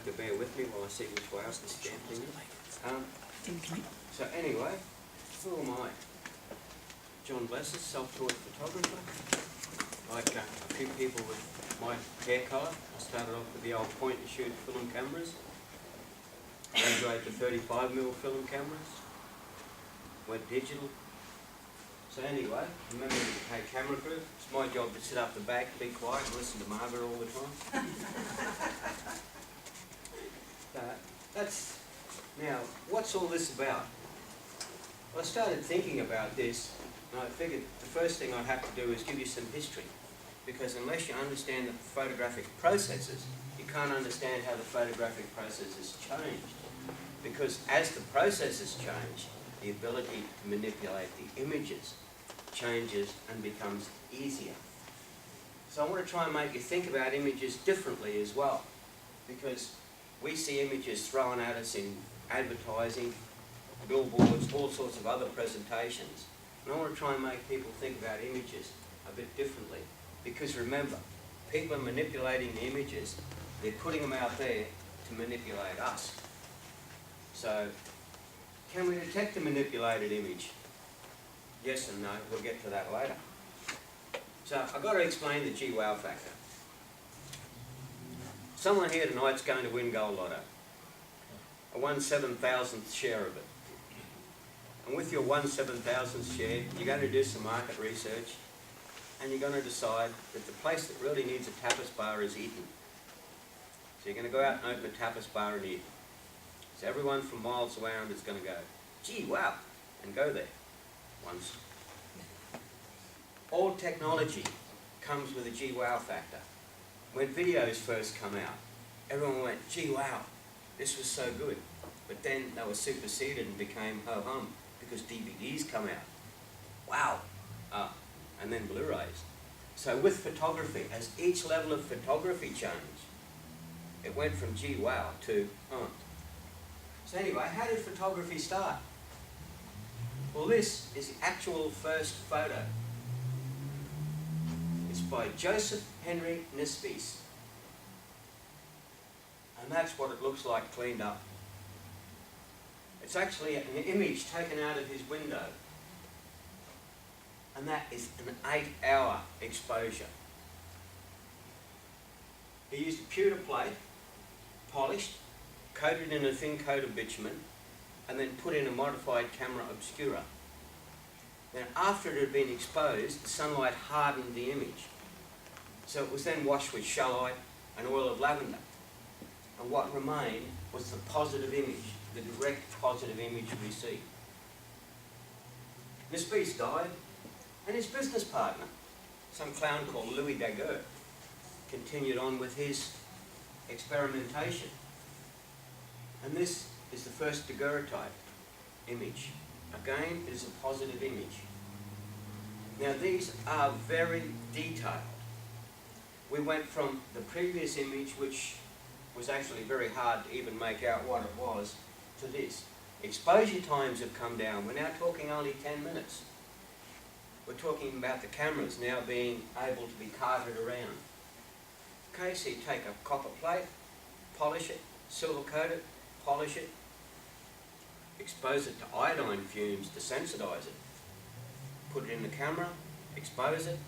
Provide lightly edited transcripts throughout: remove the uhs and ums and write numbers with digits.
To bear with me while I see which way else this damn thing is. So anyway, who am I? John Blesses, self-taught photographer. Like a few people with my hair colour, I started off with the old point-and-shoot film cameras. Graduated to 35mm film cameras. Went digital. So anyway, remember to take camera crew. It's my job to sit up the back, be quiet, and listen to Margaret all the time. That's now, what's all this about? Well, I started thinking about this, and I figured the first thing I'd have to do is give you some history, because unless you understand the photographic processes, you can't understand how the photographic process has changed. Because as the processes change, the ability to manipulate the images changes and becomes easier. So I want to try and make you think about images differently as well, because we see images thrown at us in advertising, billboards, all sorts of other presentations. And I want to try and make people think about images a bit differently. Because remember, people are manipulating the images, they're putting them out there to manipulate us. So, can we detect a manipulated image? Yes and no, we'll get to that later. So, I've got to explain the G-Wow factor. Someone here tonight's going to win Gold Lotto. A 1/7,000th share of it. And with your 1/7,000th share, you're going to do some market research, and you're going to decide that the place that really needs a tapas bar is Eaton. So you're going to go out and open a tapas bar in Eaton. So everyone from miles around is going to go, gee, wow, and go there once. All technology comes with a gee, wow factor. When videos first come out, everyone went, gee, wow, this was so good. But then they were superseded and became ho-hum because DVDs come out. Wow. And then Blu-rays. So with photography, as each level of photography changed, it went from gee, wow to, So anyway, how did photography start? Well, this is the actual first photo. It's by Joseph Henry Nispies. And that's what it looks like cleaned up. It's actually an image taken out of his window. And that is an 8-hour exposure. He used a pewter plate, polished, coated in a thin coat of bitumen, and then put in a modified camera obscura. Then after it had been exposed, the sunlight hardened the image. So it was then washed with shallite and oil of lavender. And what remained was the positive image, the direct positive image we see. Nispies died, and his business partner, some clown called Louis Daguerre, continued on with his experimentation. And this is the first daguerreotype image. Again, it is a positive image. Now these are very detailed. We went from the previous image, which was actually very hard to even make out what it was, to this. Exposure times have come down. We're now talking only 10 minutes. We're talking about the cameras now being able to be carted around. Okay, so you take a copper plate, polish it, silver coat it, polish it, expose it to iodine fumes to sensitize it, put it in the camera, expose it,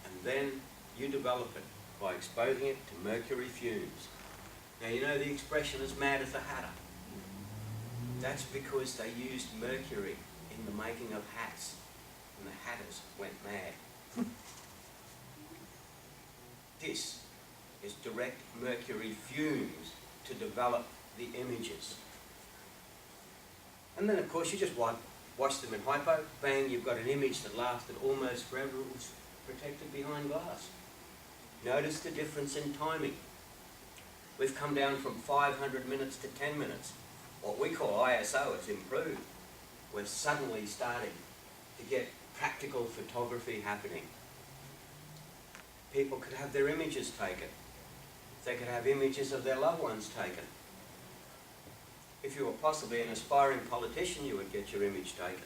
and then you develop it by exposing it to mercury fumes. Now you know the expression as mad as a hatter. That's because they used mercury in the making of hats, and the hatters went mad. This is direct mercury fumes to develop the images. And then of course you just wash them in hypo, bang, you've got an image that lasted almost forever. It was protected behind glass. Notice the difference in timing. We've come down from 500 minutes to 10 minutes. What we call ISO has improved. We're suddenly starting to get practical photography happening. People could have their images taken. They could have images of their loved ones taken. If you were possibly an aspiring politician, you would get your image taken.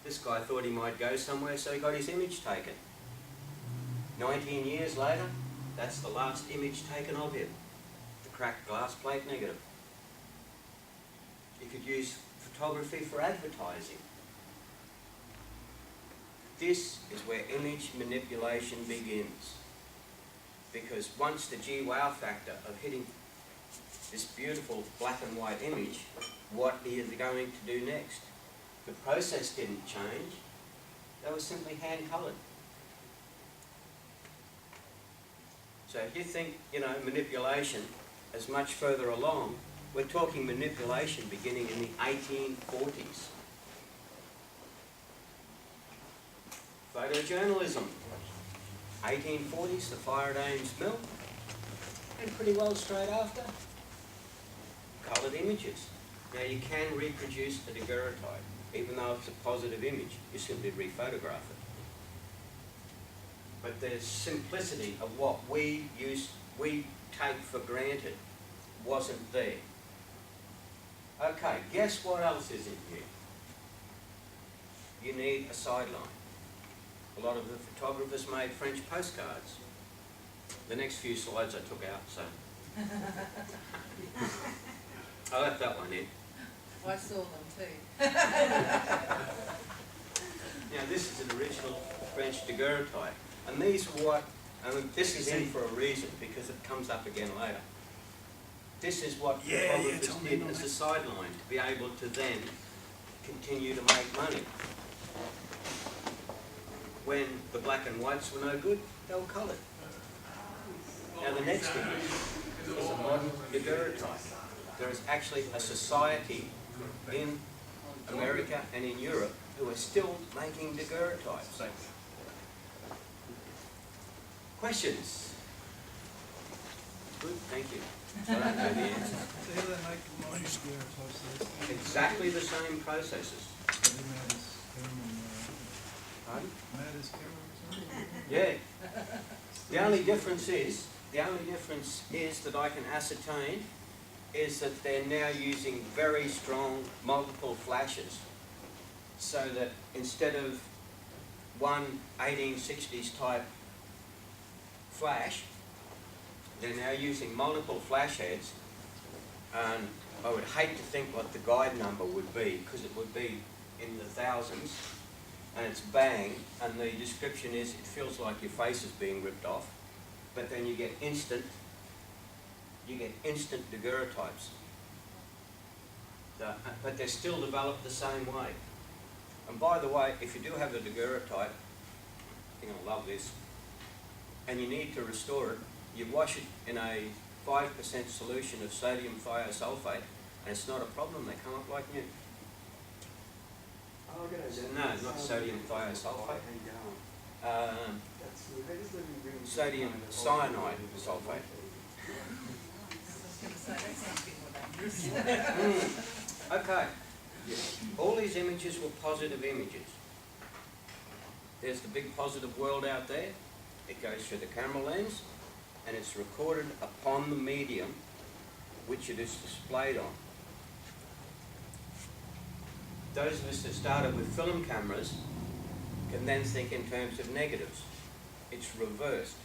This guy thought he might go somewhere, so he got his image taken. 19 years later, that's the last image taken of him. The cracked glass plate negative. You could use photography for advertising. This is where image manipulation begins. Because once the gee-wow factor of hitting this beautiful black and white image, what are you going to do next? The process didn't change. They were simply hand-coloured. So if you think, manipulation is much further along, we're talking manipulation beginning in the 1840s. Photojournalism. 1840s, the fire at Ames Mill, and pretty well straight after, coloured images. Now you can reproduce a daguerreotype, even though it's a positive image, you simply rephotograph it. But the simplicity of what we take for granted wasn't there. Okay, guess what else is in here? You need a sideline. A lot of the photographers made French postcards. The next few slides I took out, so I left that one in. I saw them too. Now this is an original French daguerreotype, and these are what, this is in for a reason because it comes up again later. This is what photographers did as a sideline to be able to then continue to make money. When the black and whites were no good, they were coloured. Now the next image is a modern daguerreotype. There is actually a society in America and in Europe who are still making daguerreotypes. Questions? Good, thank you. I don't know the answer. So how do they make modern daguerreotypes? Exactly the same processes. Pardon? Yeah. The only difference is that I can ascertain is that they're now using very strong multiple flashes, so that instead of one 1860s type flash, they're now using multiple flash heads, and I would hate to think what the guide number would be, because it would be in the thousands, and it's bang, and the description is it feels like your face is being ripped off, but then you get instant daguerreotypes. But they're still developed the same way. And by the way, if you do have a daguerreotype, you're going to love this, and you need to restore it, you wash it in a 5% solution of sodium thiosulfate, and it's not a problem, they come up like new. No, not sodium thiosulfate. Sodium cyanide sulfate. Okay. All these images were positive images. There's the big positive world out there. It goes through the camera lens, and it's recorded upon the medium which it is displayed on. Those of us that started with film cameras can then think in terms of negatives. It's reversed.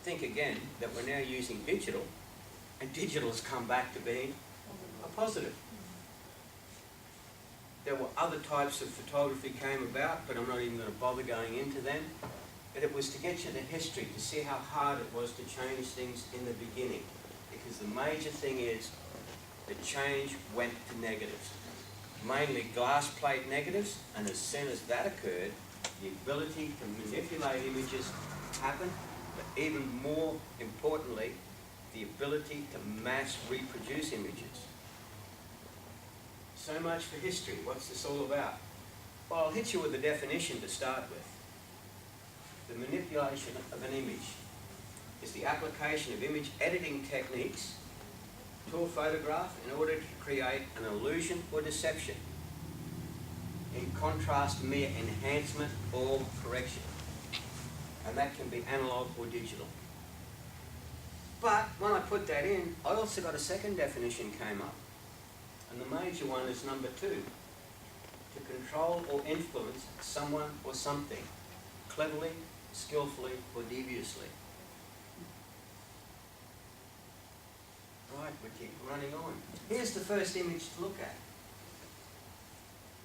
Think again that we're now using digital, and digital has come back to being a positive. There were other types of photography came about, but I'm not even going to bother going into them. But it was to get you the history, to see how hard it was to change things in the beginning. Because the major thing is the change went to negatives. Mainly glass plate negatives, and as soon as that occurred, the ability to manipulate images happened, but even more importantly, the ability to mass reproduce images. So much for history. What's this all about? Well, I'll hit you with a definition to start with. The manipulation of an image is the application of image editing techniques to a photograph in order to create an illusion or deception, in contrast to mere enhancement or correction. And that can be analog or digital. But when I put that in, I also got a second definition came up. And the major one is number 2. To control or influence someone or something, cleverly, skillfully, or deviously. We keep running on. Here's the first image to look at.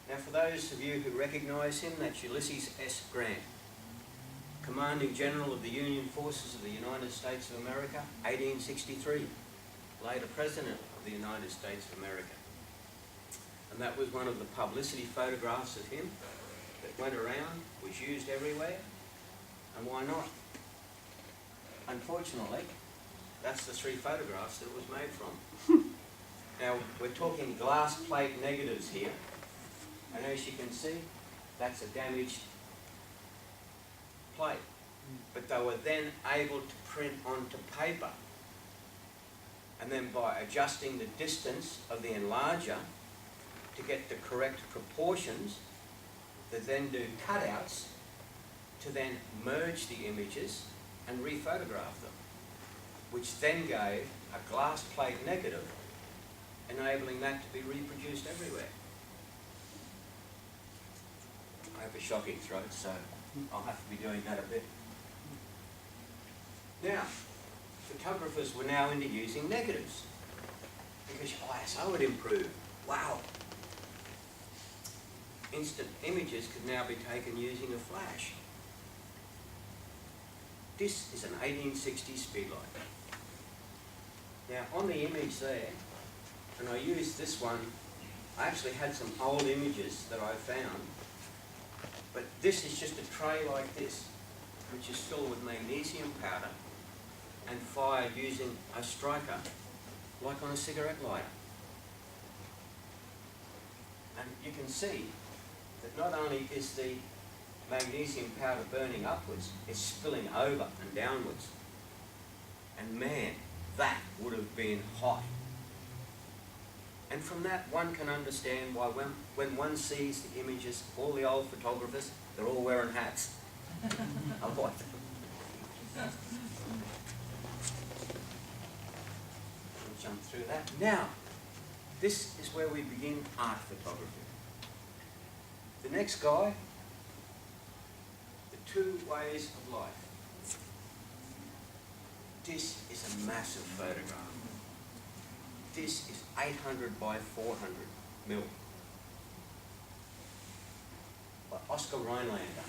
Now, for those of you who recognise him, that's Ulysses S. Grant, Commanding General of the Union Forces of the United States of America, 1863, later President of the United States of America. And that was one of the publicity photographs of him that went around, was used everywhere, and why not? Unfortunately, that's the three photographs that it was made from. Now, we're talking glass plate negatives here, and as you can see, that's a damaged plate. But they were then able to print onto paper, and then by adjusting the distance of the enlarger to get the correct proportions, they then do cutouts to then merge the images and rephotograph them, which then gave a glass plate negative, enabling that to be reproduced everywhere. I have a shocking throat, so I'll have to be doing that a bit. Now, photographers were now into using negatives because ISO had improved. Wow! Instant images could now be taken using a flash. This is an 1860 Speedlight. Now, on the image there, and I used this one, I actually had some old images that I found, but this is just a tray like this, which is filled with magnesium powder and fired using a striker, like on a cigarette lighter. And you can see that not only is the magnesium powder burning upwards, it's spilling over and downwards. And man, that would have been hot. And from that one can understand why when one sees the images, all the old photographers, they're all wearing hats. I like them. We'll jump through that. Now, this is where we begin art photography. The next guy, the two ways of life. This is a massive photograph. This is 800 by 400 mil by Oscar Rhinelander.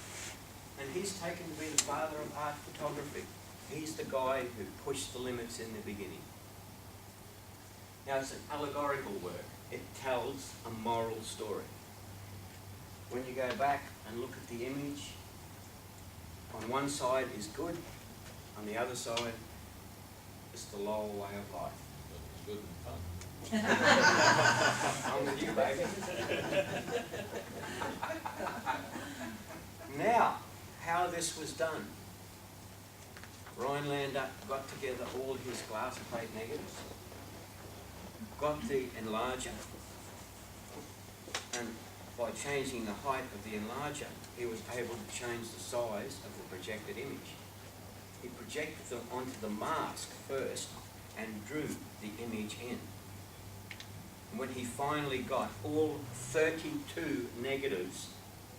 And he's taken to be the father of art photography. He's the guy who pushed the limits in the beginning. Now, it's an allegorical work. It tells a moral story. When you go back and look at the image, on one side is good, on the other side is the lower way of life. Good and fun. I'm with you, baby. Now, how this was done. Rhinelander got together all his glass plate negatives, got the enlarger, and by changing the height of the enlarger, he was able to change the size of the projected image. He projected them onto the mask first and drew the image in. And when he finally got all 32 negatives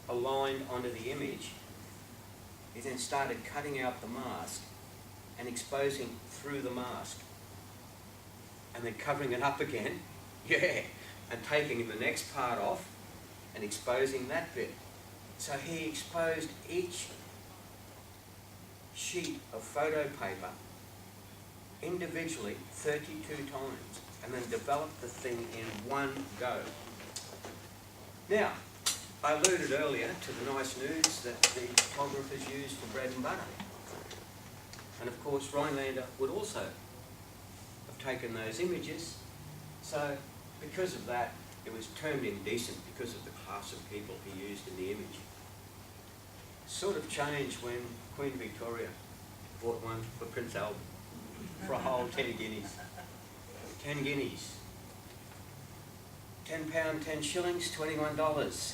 aligned onto the image, he then started cutting out the mask and exposing through the mask, and then covering it up again, and taking the next part off and exposing that bit. So he exposed each sheet of photo paper individually 32 times, and then developed the thing in one go. Now, I alluded earlier to the nice nudes that the photographers use for bread and butter. And of course, Rhinelander would also have taken those images. So, because of that, it was termed indecent because of the class of people he used in the image. Sort of changed when Queen Victoria bought one for Prince Albert for a whole 10 guineas. 10 guineas. £10, 10 shillings, $21.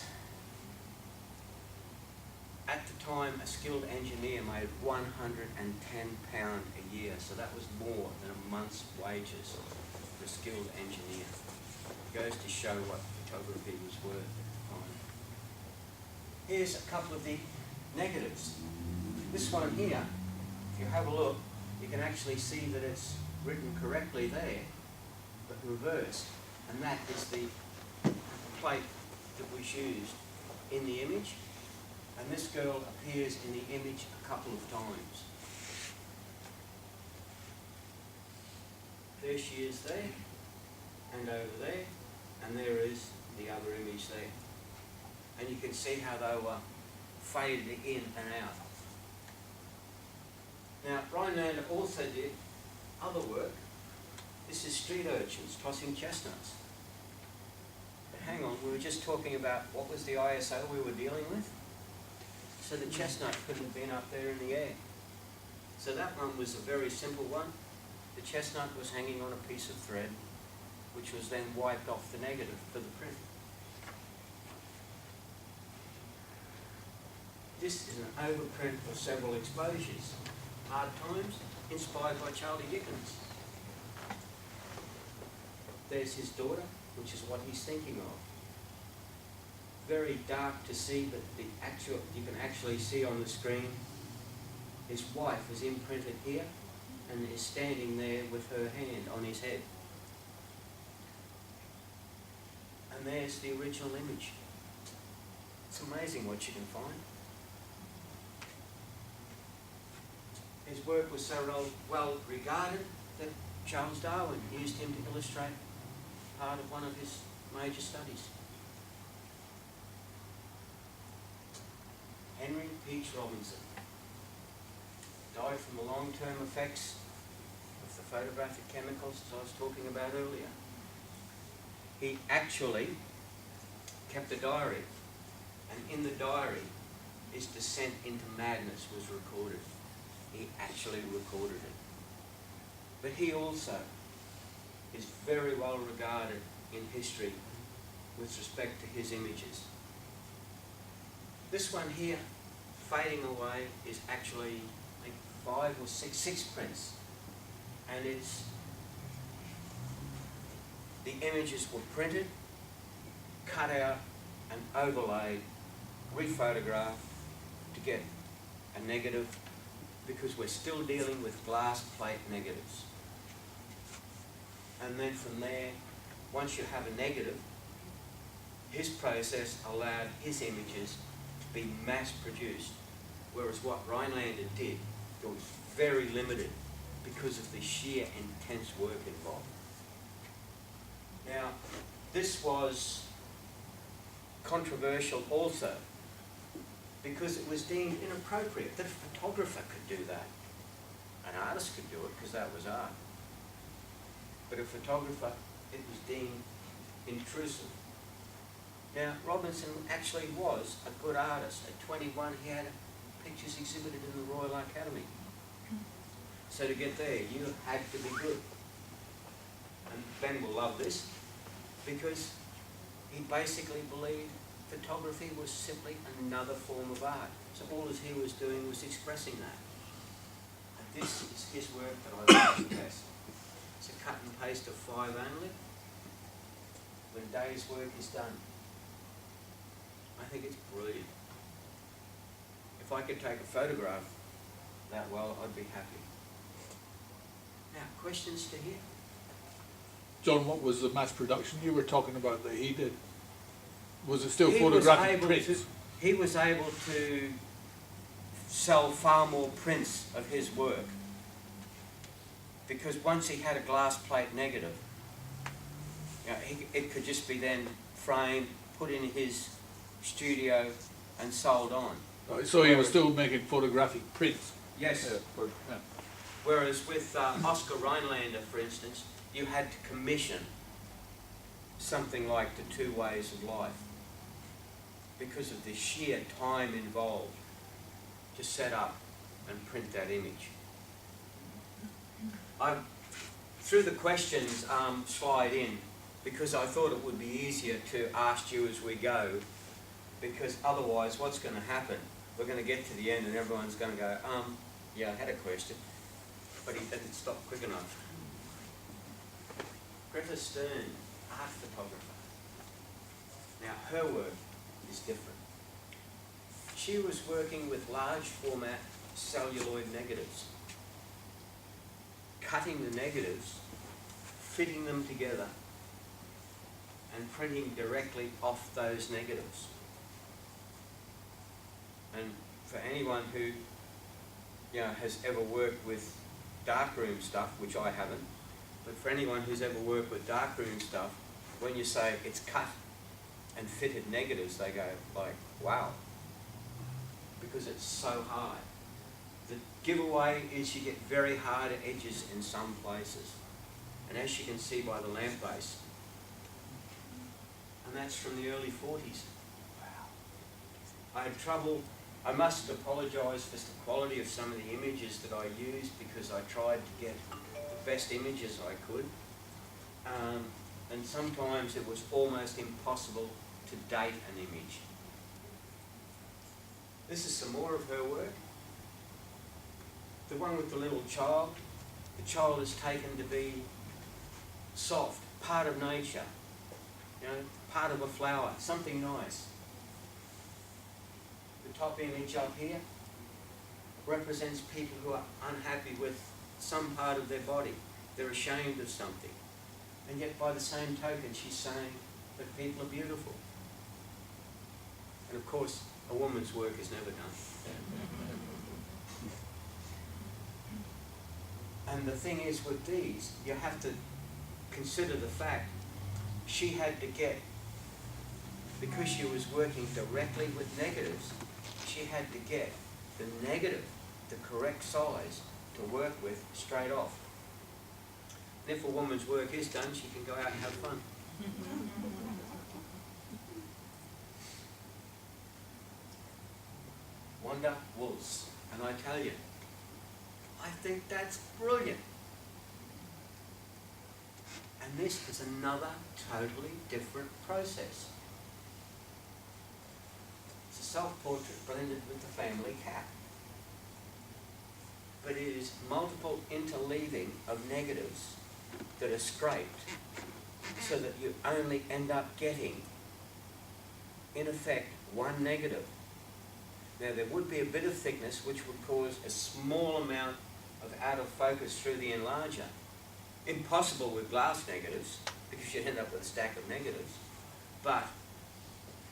At the time, a skilled engineer made £110 a year, so that was more than a month's wages for a skilled engineer. It goes to show what photography was worth at the time. Here's a couple of the negatives. This one here, if you have a look, you can actually see that it's written correctly there, but reversed. And that is the plate that was used in the image. And this girl appears in the image a couple of times. There she is there, and over there, and there is the other image there. And you can see how they were faded in and out. Now, Rhinelander also did other work. This is street urchins tossing chestnuts. But hang on, we were just talking about what was the ISO we were dealing with. So the chestnut couldn't have been up there in the air. So that one was a very simple one. The chestnut was hanging on a piece of thread, which was then wiped off the negative for the print. This is an overprint of several exposures. Hard Times, inspired by Charlie Dickens. There's his daughter, which is what he's thinking of. Very dark to see, but you can actually see on the screen his wife is imprinted here and is standing there with her hand on his head. And there's the original image. It's amazing what you can find. His work was so well regarded that Charles Darwin used him to illustrate part of one of his major studies. Henry Peach Robinson died from the long-term effects of the photographic chemicals, as I was talking about earlier. He actually kept a diary, and in the diary, his descent into madness was recorded. He actually recorded it. But he also is very well regarded in history with respect to his images. This one here, fading away, is actually like 5 or 6 prints. And it's, the images were printed, cut out and overlaid, rephotographed to get a negative, because we're still dealing with glass plate negatives. And then from there, once you have a negative, his process allowed his images to be mass produced, whereas what Rhinelander did, it was very limited because of the sheer intense work involved. Now, this was controversial also because it was deemed inappropriate that a photographer could do that. An artist could do it because that was art. But a photographer, it was deemed intrusive. Now, Robinson actually was a good artist. At 21, he had pictures exhibited in the Royal Academy. So to get there, you had to be good. And Ben will love this, because he basically believed photography was simply another form of art. So all that he was doing was expressing that. And this is his work that I like the best. It's a cut and paste of 5 only. When a day's work is done, I think it's brilliant. If I could take a photograph that well, I'd be happy. Now, questions to here? John, what was the mass production you were talking about that he did? Was it still He was photographic able prints? to- He was able to sell far more prints of his work, because once he had a glass plate negative, you know, it could just be then framed, put in his studio and sold on. So he was still making photographic prints? Yes. Yeah. Whereas with Oscar Rhinelander, for instance, you had to commission something like The 2 Ways of Life because of the sheer time involved to set up and print that image. Through the questions slide in, because I thought it would be easier to ask you as we go, because otherwise what's going to happen, we're going to get to the end and everyone's going to go, yeah, I had a question, but he didn't stop quick enough. Greta Stern, art photographer. Now her work is different. She was working with large format celluloid negatives, cutting the negatives fitting them together and printing directly off those negatives. And for anyone who has ever worked with darkroom stuff, which I haven't, but for anyone who's ever worked with darkroom stuff, when you say it's cut and fitted negatives, they go like, wow, because it's so hard. The giveaway is you get very hard edges in some places. And as you can see by the lamp base, and that's from the early 40s. I had trouble, I must apologise for the quality of some of the images that I used because I tried to get the best images I could. And sometimes it was almost impossible to date an image. This is some more of her work. The one with the little child. The child is taken to be soft, part of nature, part of a flower, something nice. The top image up here represents people who are unhappy with some part of their body. They're ashamed of something. And yet by the same token, she's saying that people are beautiful. And of course, a woman's work is never done. And the thing is with these, you have to consider the fact she had to get, because she was working directly with negatives, she had to get the negative, the correct size to work with straight off. And if a woman's work is done, she can go out and have fun. Wanda Wulfs. And I tell you, I think that's brilliant. And this is another totally different process. It's a self-portrait blended with the family cat. But it is multiple interleaving of negatives that are scraped so that you only end up getting, in effect, one negative. Now there would be a bit of thickness which would cause a small amount of out of focus through the enlarger. Impossible with glass negatives because you'd end up with a stack of negatives. But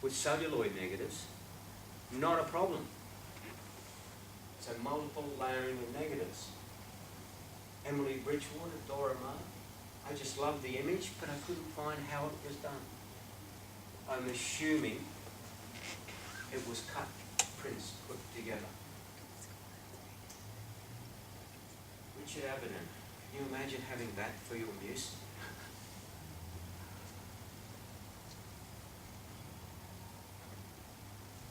with celluloid negatives, not a problem. So multiple layering of negatives. Emily Bridgewater, Dora Maar. I just loved the image, but I couldn't find how it was done. I'm assuming it was cut prints put together. Richard Avedon, can you imagine having that for your muse?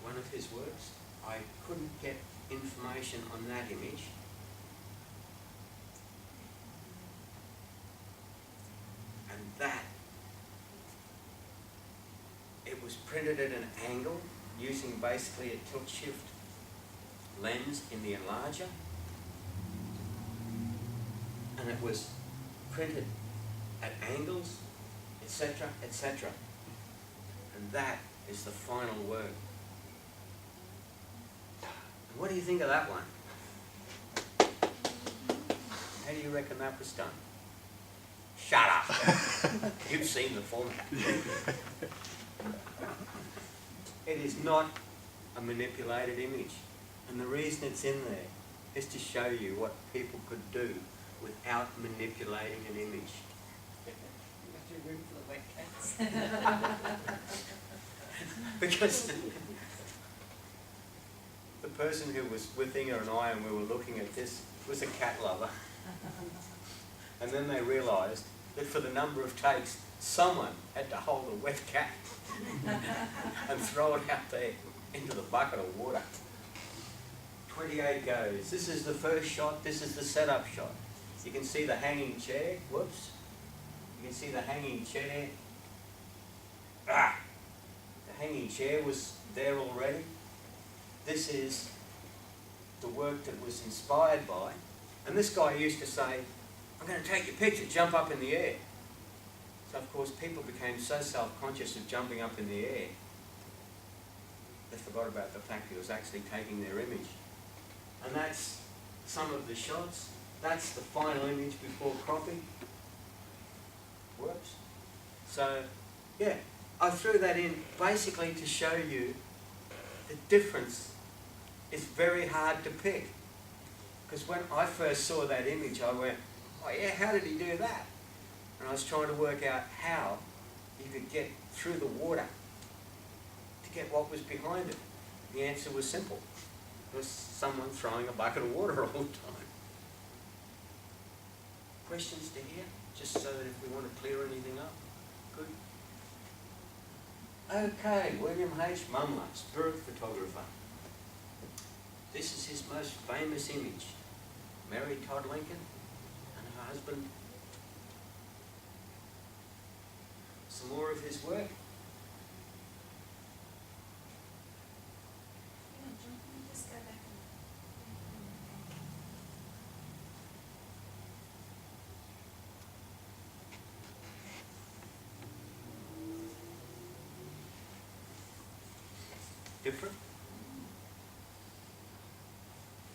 One of his works. I couldn't get information on that image. And that, it was printed at an angle using basically a tilt shift lens in the enlarger. And it was printed at angles, etc., etc. And that is the final work. And what do you think of that one? How do you reckon that was done? Shut up! You've seen the format. It is not a manipulated image. And the reason it's in there is to show you what people could do without manipulating an image. Room for the wet cats. Because the person who was with Inga and I and we were looking at this was a cat lover. And then they realised that for the number of takes, someone had to hold a wet cat and throw it out there into the bucket of water. 28 goes. This is the first shot, this is the setup shot. You can see the hanging chair, whoops. You can see the hanging chair. Ah! The hanging chair was there already. This is the work that was inspired by. And this guy used to say, I'm going to take your picture, jump up in the air. So of course people became so self-conscious of jumping up in the air, they forgot about the fact he was actually taking their image. And that's some of the shots. That's the final image before cropping. So, yeah, I threw that in basically to show you the difference is very hard to pick. Because when I first saw that image, I went, oh yeah, how did he do that? And I was trying to work out how you could get through the water to get what was behind it. The answer was simple. It was someone throwing a bucket of water all the time. Questions to hear? Just so that if we want to clear anything up. Good. Okay, William H. Mumler, spirit photographer. This is his most famous image. Mary Todd Lincoln and her husband. Some more of his work. Just go back. Different.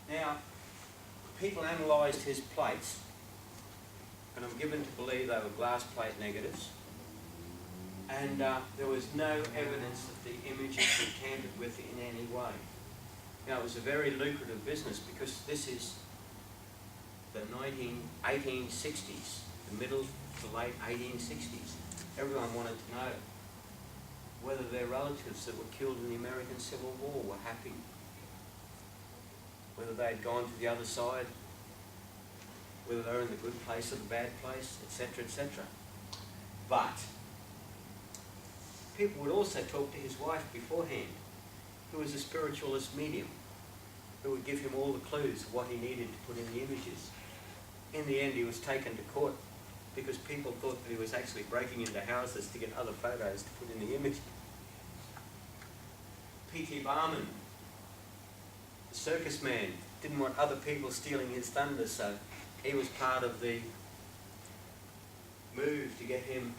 Now, people analysed his plates, and I'm given to believe they were glass plate negatives, and there was no evidence that the images were tampered with in any way. Now, it was a very lucrative business because this is the 1860s, the middle to late 1860s. Everyone wanted to know whether their relatives that were killed in the American Civil War were happy, whether they had gone to the other side, whether they were in the good place or the bad place, etc., etc. But people would also talk to his wife beforehand, who was a spiritualist medium, who would give him all the clues of what he needed to put in the images. In the end, he was taken to court because people thought that he was actually breaking into houses to get other photos to put in the image. P.T. Barnum, the circus man, didn't want other people stealing his thunder, so he was part of the move to get him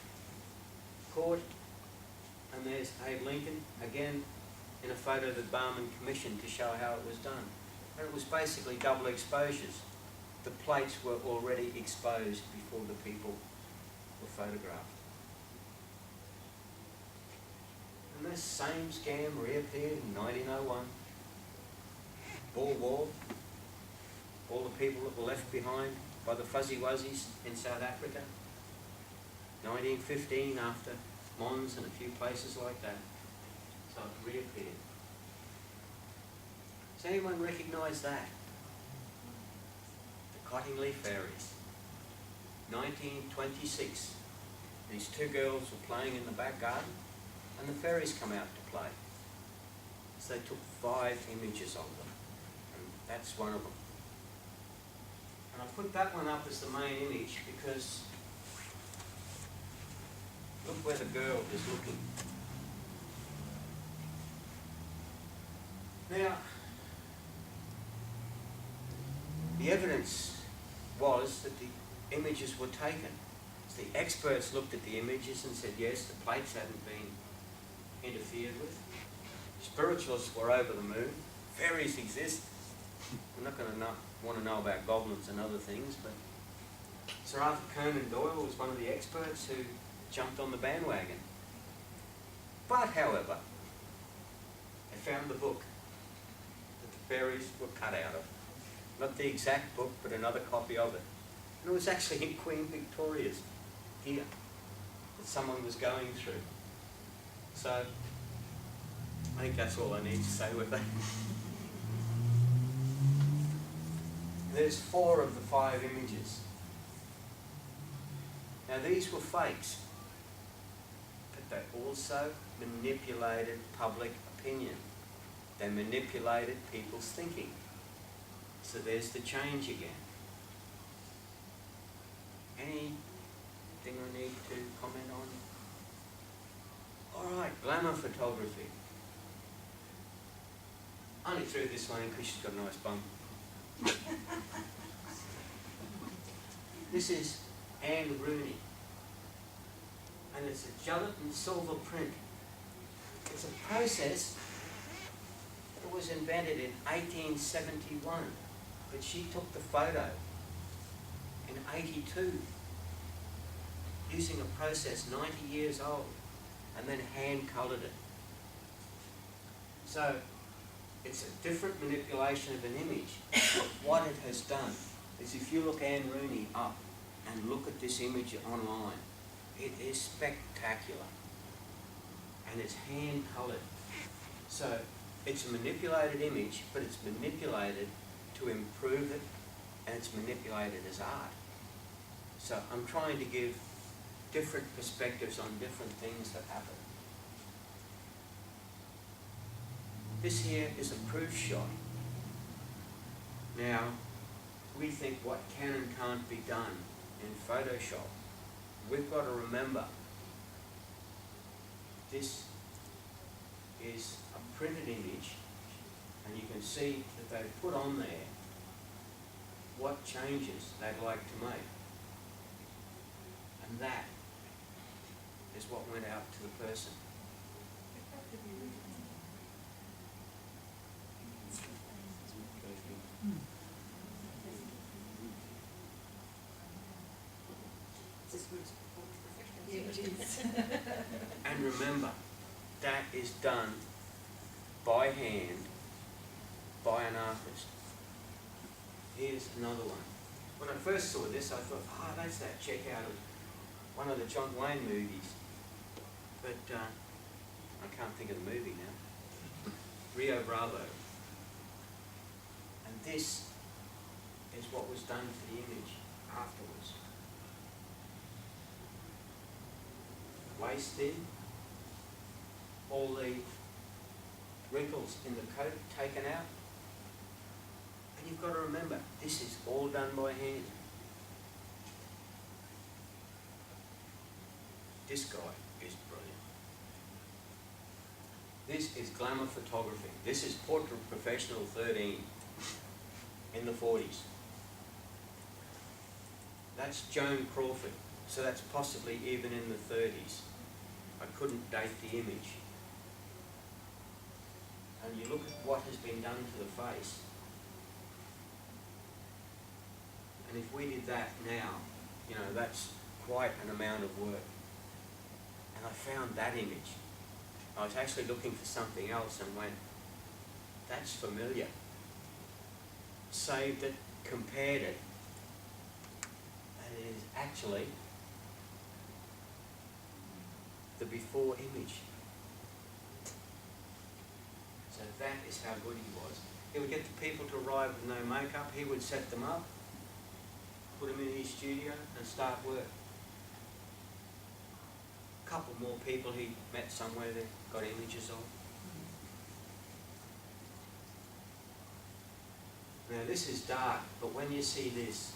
caught. And there's Abe Lincoln, again, in a photo that Barnum commissioned to show how it was done. And it was basically double exposures. The plates were already exposed before the people were photographed. And this same scam reappeared in 1901. Boer War, all the people that were left behind by the Fuzzy Wuzzies in South Africa. 1915, after Mons and a few places like that. So it reappeared. Does anyone recognise that? The Cottingley Fairies. 1926. These two girls were playing in the back garden and the fairies come out to play. So they took 5 images of them, and that's one of them. And I put that one up as the main image because look where the girl is looking. Now, the evidence was that the images were taken. So the experts looked at the images and said, yes, the plates hadn't been interfered with. Spiritualists were over the moon. Fairies exist. I'm not going to want to know about goblins and other things, but Sir Arthur Conan Doyle was one of the experts who jumped on the bandwagon. But, however, they found the book that the fairies were cut out of. Not the exact book, but another copy of it. And it was actually in Queen Victoria's gear that someone was going through. So, I think that's all I need to say with that. There's 4 of the 5 images. Now these were fakes, but they also manipulated public opinion. They manipulated people's thinking. So there's the change again. Anything I need to comment on? Alright, glamour photography. I only threw this one in because she's got a nice bum. This is Anne Rooney. And it's a gelatin silver print. It's a process that was invented in 1871, but she took the photo in 82. using a process 90 years old and then hand coloured it. So it's a different manipulation of an image. But what it has done is, if you look Anne Rooney up and look at this image online, it is spectacular. And it's hand coloured. So it's a manipulated image, but it's manipulated to improve it, and it's manipulated as art. So I'm trying to give different perspectives on different things that happen. This here is a proof shot. Now, we think what can and can't be done in Photoshop. We've got to remember, this is a printed image, and you can see that they've put on there what changes they'd like to make. And that is what went out to the person. And remember, that is done by hand by an artist. Here's another one. When I first saw this, I thought, that's that check out of one of the John Wayne movies. But I can't think of the movie now. Rio Bravo. And this is what was done to the image afterwards. Waste in, all the wrinkles in the coat taken out. And you've got to remember, this is all done by hand. This guy is brilliant. This is glamour photography. This is Portrait Professional 13 in the 40s. That's Joan Crawford, so that's possibly even in the 30s. I couldn't date the image. And you look at what has been done to the face. And if we did that now, that's quite an amount of work. And I found that image. I was actually looking for something else and went, that's familiar. Saved it, compared it, and it is actually the before image. So that is how good he was. He would get the people to arrive with no makeup, he would set them up, put them in his studio and start work. A couple more people he met somewhere that got images of. Now this is dark, but when you see this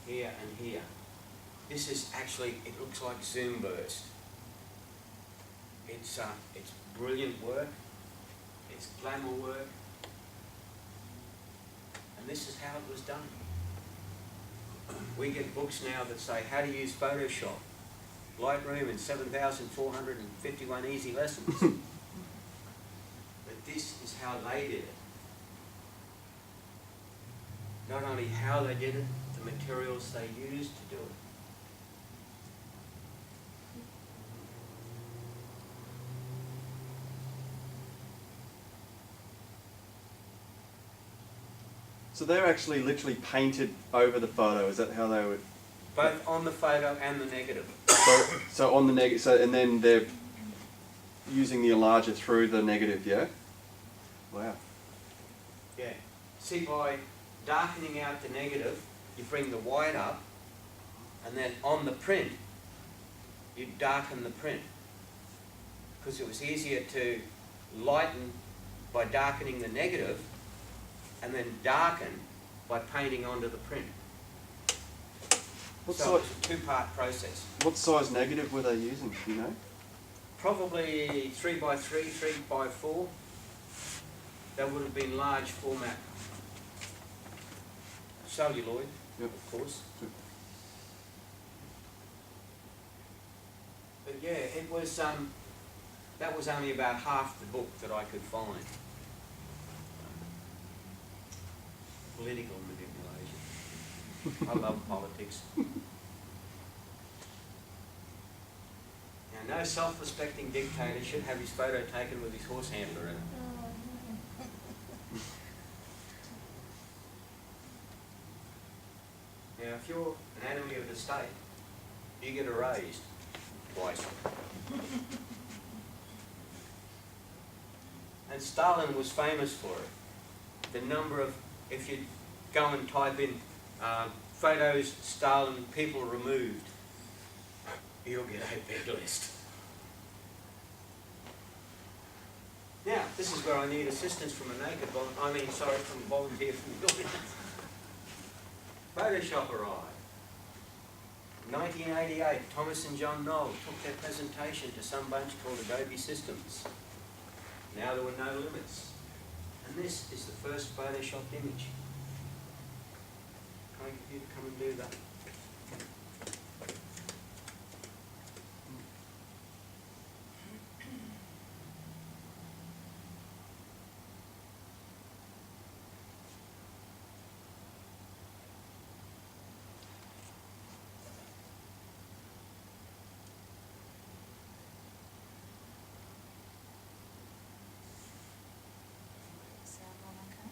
here and here, this is actually, it looks like zoom burst. It's brilliant work, it's glamour work, and this is how it was done. We get books now that say how to use Photoshop, Lightroom and 7,451 easy lessons. But this is how they did it. Not only how they did it, the materials they used to do it. So they're actually literally painted over the photo. Is that how they would? Both on the photo and the negative. So on the negative. So and then they're using the enlarger through the negative. Yeah. Wow. Yeah. See, by darkening out the negative, you bring the white up, and then on the print, you darken the print. Because it was easier to lighten by darkening the negative, and then darken by painting onto the print. So it's a two-part process. What size negative were they using, do you know? Probably 3x3, 3x4. That would have been large format. Celluloid, Yep. of course. Yep. But yeah, it was, that was only about half the book that I could find. Political manipulation. I love politics. And no self-respecting dictator should have his photo taken with his horse handler in it. Now, if you're an enemy of the state, you get erased twice. And Stalin was famous for it. The number of, if you go and type in photos Stalin people removed, you'll get a big list. Now, this is where I need assistance from a naked from a volunteer from the audience. Photoshop arrived. 1988, Thomas and John Knoll took their presentation to some bunch called Adobe Systems. Now there were no limits. And this is the first photoshopped image. Can I get you to come and do that?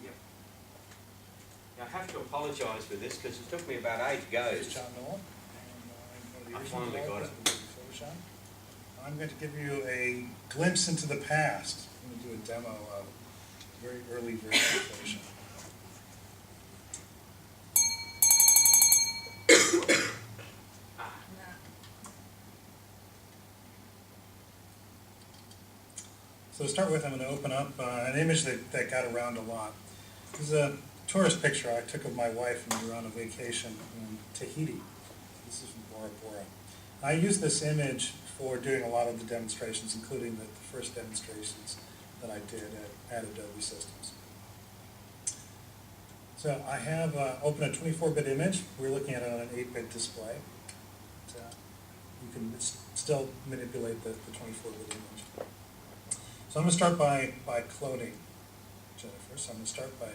Yep. Now, I have to apologise for this because it took me about 8 This is goes. John Noel, and I I'm finally one of the got original developers of Photoshop. I'm going to give you a glimpse into the past. I'm going to do a demo of a very early version of Photoshop. So to start with, I'm going to open up an image that got around a lot. This is a tourist picture I took of my wife when we were on a vacation in Tahiti. This is from Bora Bora. I used this image for doing a lot of the demonstrations, including the first demonstrations that I did at Adobe Systems. So I have opened a 24-bit image. We're looking at it on an 8-bit display. You can still manipulate the 24-bit image. So I'm going to start by cloning Jennifer. So I'm going to start by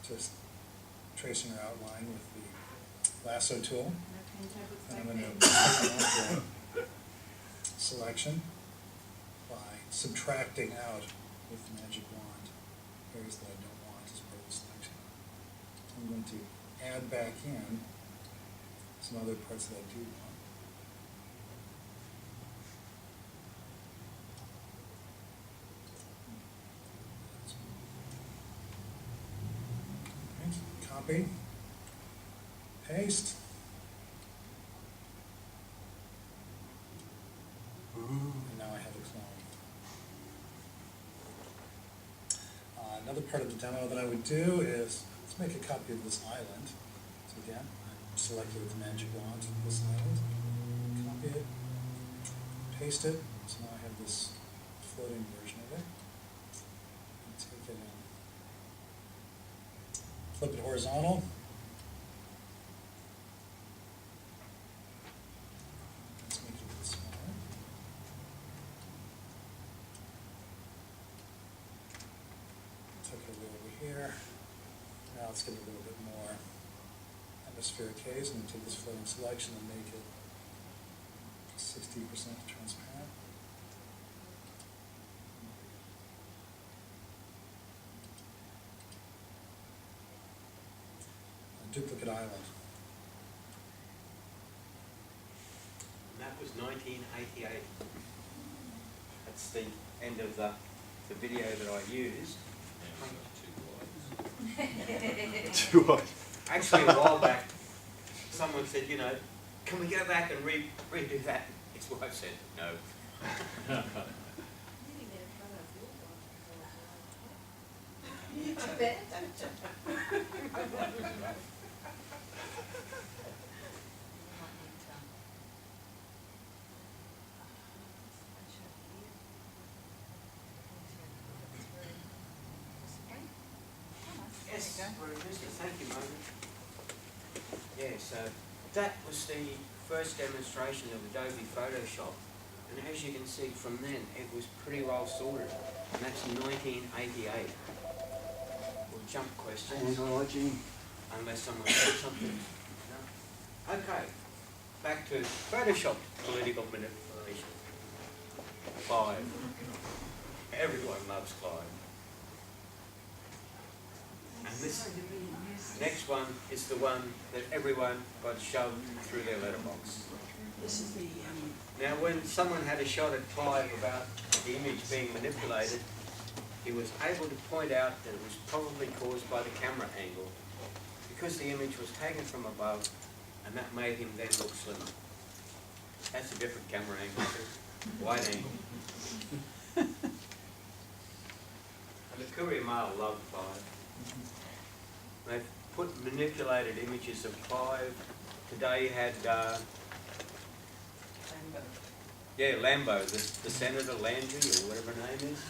just tracing her outline with the lasso tool. And I'm going to click on selection by subtracting out with the magic wand areas that I don't want as part of the selection. I'm going to add back in some other parts that I do want. Copy, paste, and now I have a clone. Another part of the demo that I would do is, let's make a copy of this island. So again, I selected with the magic wand this island, copy it, paste it, so now I have this floating version of it. And take it in. Flip it horizontal. Let's make it a bit smaller. Take it over here. Now let's give it a little bit more atmospheric haze, and then take this floating selection and make it 60% transparent. Duplicate island. And that was 1988. That's the end of the video that I used. Too hot. Actually, a while back, someone said, you know, can we go back and redo that? His wife said, no. I bet, don't you? Yes, we're in business. Thank you, Margaret. Yeah, so that was the first demonstration of Adobe Photoshop. And as you can see from then, it was pretty well sorted. And that's 1988. We'll jump questions. Unless someone said something. No? Okay, back to Photoshop political manipulation. Clive. Everyone loves Clive. And this next one is the one that everyone got shoved through their letterbox. This is the, Now, when someone had a shot at Clive about the image being manipulated, he was able to point out that it was probably caused by the camera angle, because the image was taken from above, and that made him then look slimmer. That's a different camera angle too, wide angle. And the Courier Mail loved Clive. They've put manipulated images of Clive. Today had, Lambo, the Senator Landry, or whatever her name is.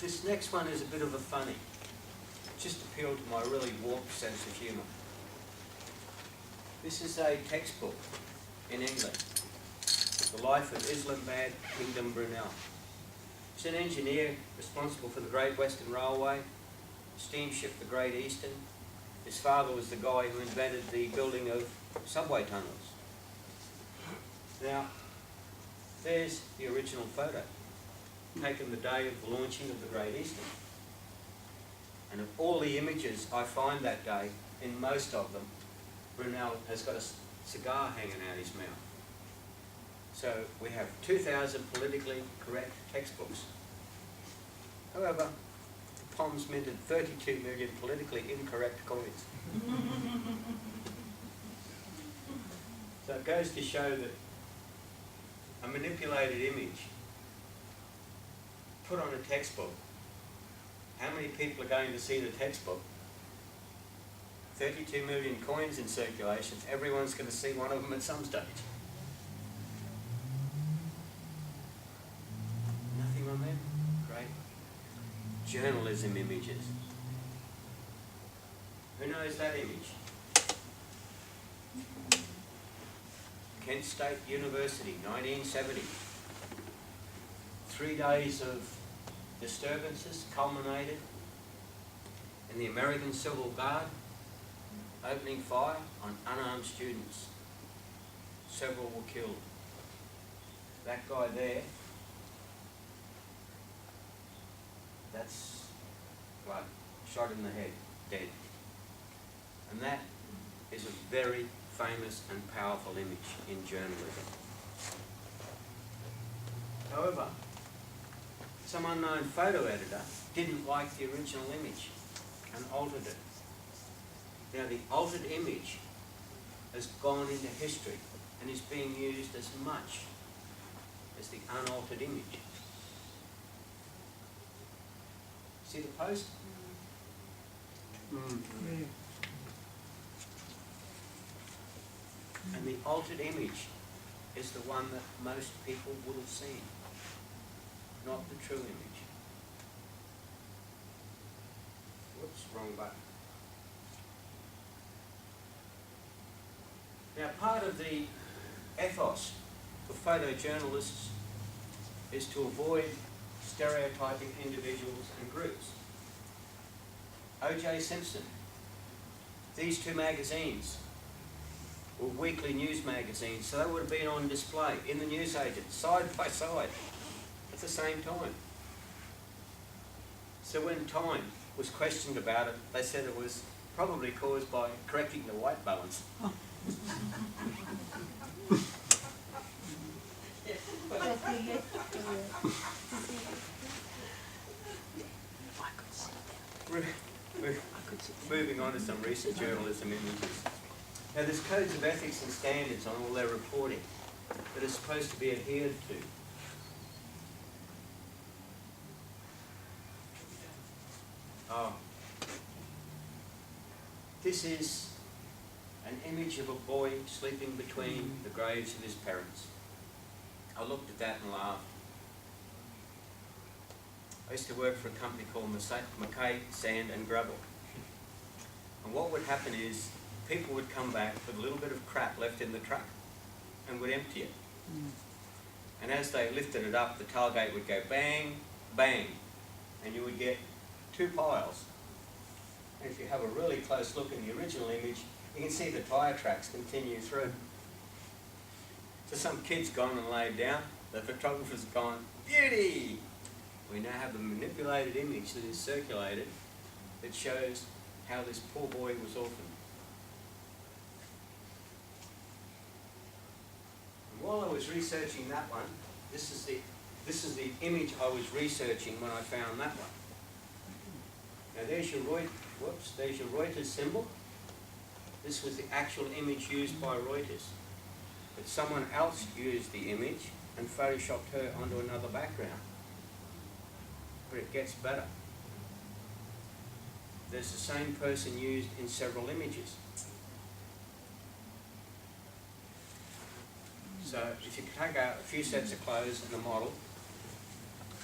This next one is a bit of a funny. Just appealed to my really warped sense of humour. This is a textbook in England. The Life of Islamabad Kingdom Brunel. He's an engineer responsible for the Great Western Railway, steamship the Great Eastern. His father was the guy who invented the building of subway tunnels. Now, there's the original photo, taken the day of the launching of the Great Eastern. And of all the images I find that day, in most of them, Brunel has got a cigar hanging out his mouth. So we have 2,000 politically correct textbooks. However, the Poms minted 32 million politically incorrect coins. So it goes to show that a manipulated image put on a textbook, how many people are going to see the textbook? 32 million coins in circulation. Everyone's going to see one of them at some stage. Nothing on them? Great. Journalism images. Who knows that image? Kent State University, 1970. 3 days of disturbances culminated in the American Civil Guard opening fire on unarmed students. Several were killed. That guy there, that's blood, shot in the head, dead. And that is a very famous and powerful image in journalism. However, some unknown photo editor didn't like the original image and altered it. Now, the altered image has gone into history and is being used as much as the unaltered image. See the post? And the altered image is the one that most people would have seen, not the true image. Whoops, wrong button. Now, part of the ethos for photojournalists is to avoid stereotyping individuals and groups. O.J. Simpson, these two magazines were weekly news magazines, so they would have been on display in the newsagent, side by side, at the same time. So when Time was questioned about it, they said it was probably caused by correcting the white balance. Moving on to some recent journalism images. Now, there's codes of ethics and standards on all their reporting that are supposed to be adhered to. Oh. This is an image of a boy sleeping between the graves of his parents. I looked at that and laughed. I used to work for a company called Mackay Sand and Gravel. And what would happen is people would come back with a little bit of crap left in the truck and would empty it. And as they lifted it up, the tailgate would go bang, bang, and you would get two piles. And if you have a really close look in the original image, you can see the tyre tracks continue through. So some kid's gone and laid down, the photographer's gone, beauty! We now have a manipulated image that is circulated that shows how this poor boy was orphaned. And while I was researching that one, this is the image I was researching when I found that one. Now there's your Reuters symbol. This was the actual image used by Reuters. But someone else used the image and photoshopped her onto another background. But it gets better. There's the same person used in several images. So if you take out a few sets of clothes and a model,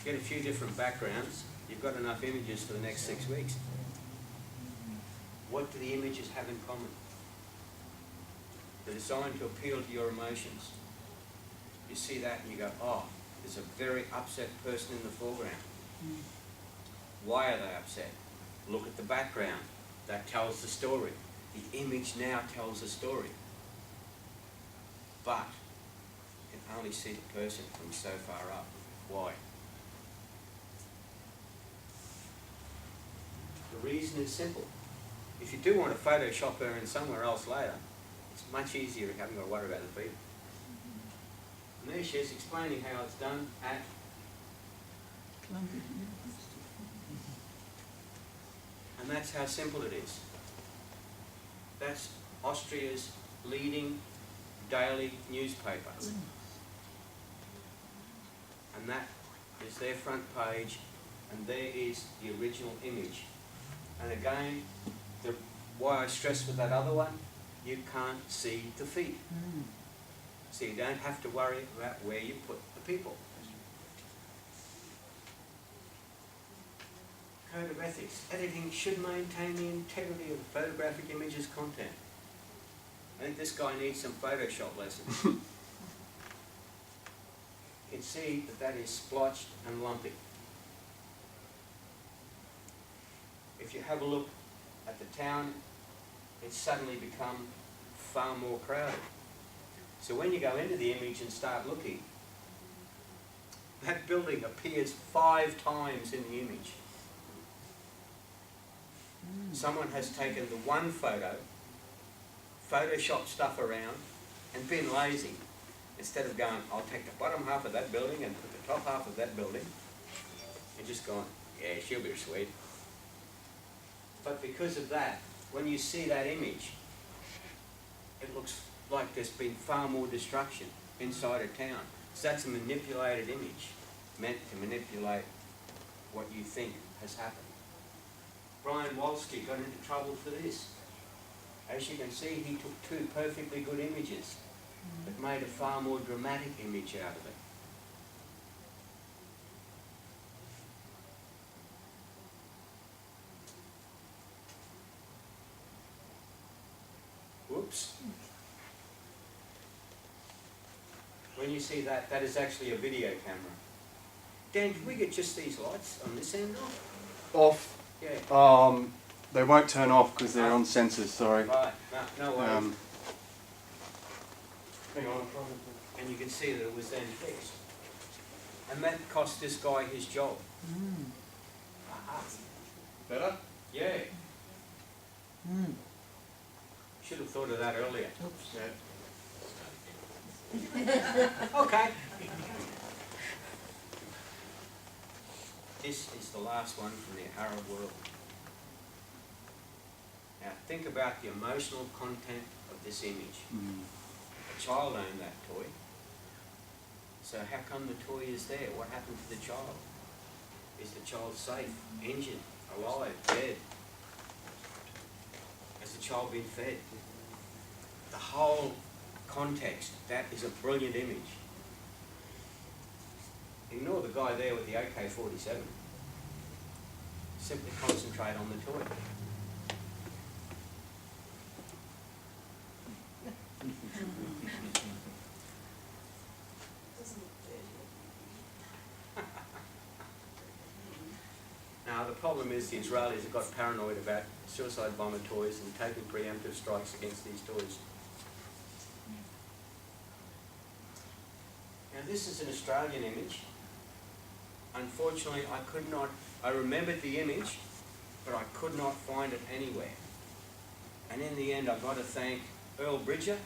get a few different backgrounds, you've got enough images for the next 6 weeks. What do the images have in common? They're designed to appeal to your emotions. You see that and you go, oh, there's a very upset person in the foreground. Why are they upset? Look at the background. That tells the story. The image now tells the story. But you can only see the person from so far up. Why? The reason is simple. If you do want to Photoshop her in somewhere else later, it's much easier. You haven't got to worry about the feet. And there she is explaining how it's done at and that's how simple it is. That's Austria's leading daily newspaper. And that is their front page, and there is the original image. And again, why I stress with that other one, you can't see the feet. So you don't have to worry about where you put the people. Code of ethics. Editing should maintain the integrity of the photographic image's content. I think this guy needs some Photoshop lessons. You can see that that is splotched and lumpy. If you have a look at the town, it's suddenly become far more crowded. So when you go into the image and start looking, that building appears 5 times in the image. Someone has taken the one photo, photoshopped stuff around, and been lazy. Instead of going, I'll take the bottom half of that building and put the top half of that building, and just going, yeah, she'll be sweet. But because of that, when you see that image, it looks like there's been far more destruction inside a town. So that's a manipulated image, meant to manipulate what you think has happened. Brian Wolski got into trouble for this. As you can see, he took 2 perfectly good images, but made a far more dramatic image out of it. Whoops. When you see that, that is actually a video camera. Dan, can we get just these lights on this end off? Off. Yeah. They won't turn off because they're on sensors, sorry. Right, no worries. Hang on. And you can see that it was then fixed. And that cost this guy his job. Aha. Better? Yeah. Should have thought of that earlier. Yeah. Okay. This is the last one from the Arab world. Now think about the emotional content of this image. A child owned that toy. So how come the toy is there? What happened to the child? Is the child safe, injured, alive, dead? Has the child been fed? The whole context, that is a brilliant image. Ignore the guy there with the AK-47. Simply concentrate on the toy. Now the problem is the Israelis have got paranoid about suicide bomber toys and taking preemptive strikes against these toys. Now this is an Australian image. Unfortunately, I remembered the image, but I could not find it anywhere. And in the end, I got to thank Earl Bridger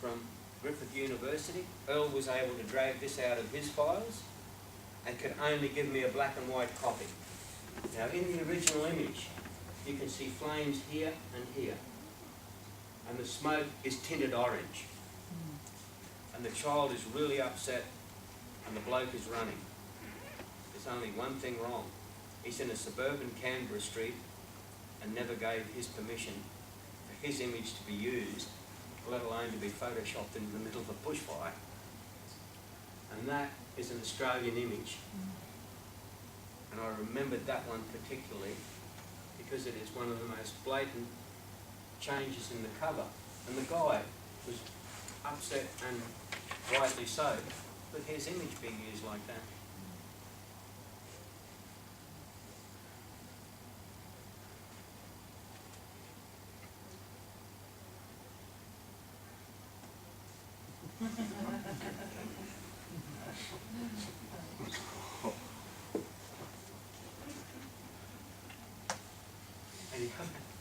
from Griffith University. Earl was able to drag this out of his files and could only give me a black and white copy. Now in the original image, you can see flames here and here. And the smoke is tinted orange. And the child is really upset and the bloke is running. There's only one thing wrong. He's in a suburban Canberra street and never gave his permission for his image to be used, let alone to be photoshopped in the middle of a bushfire. And that is an Australian image. And I remembered that one particularly because it is one of the most blatant changes in the cover. And the guy was upset, and rightly so, with his image being used like that.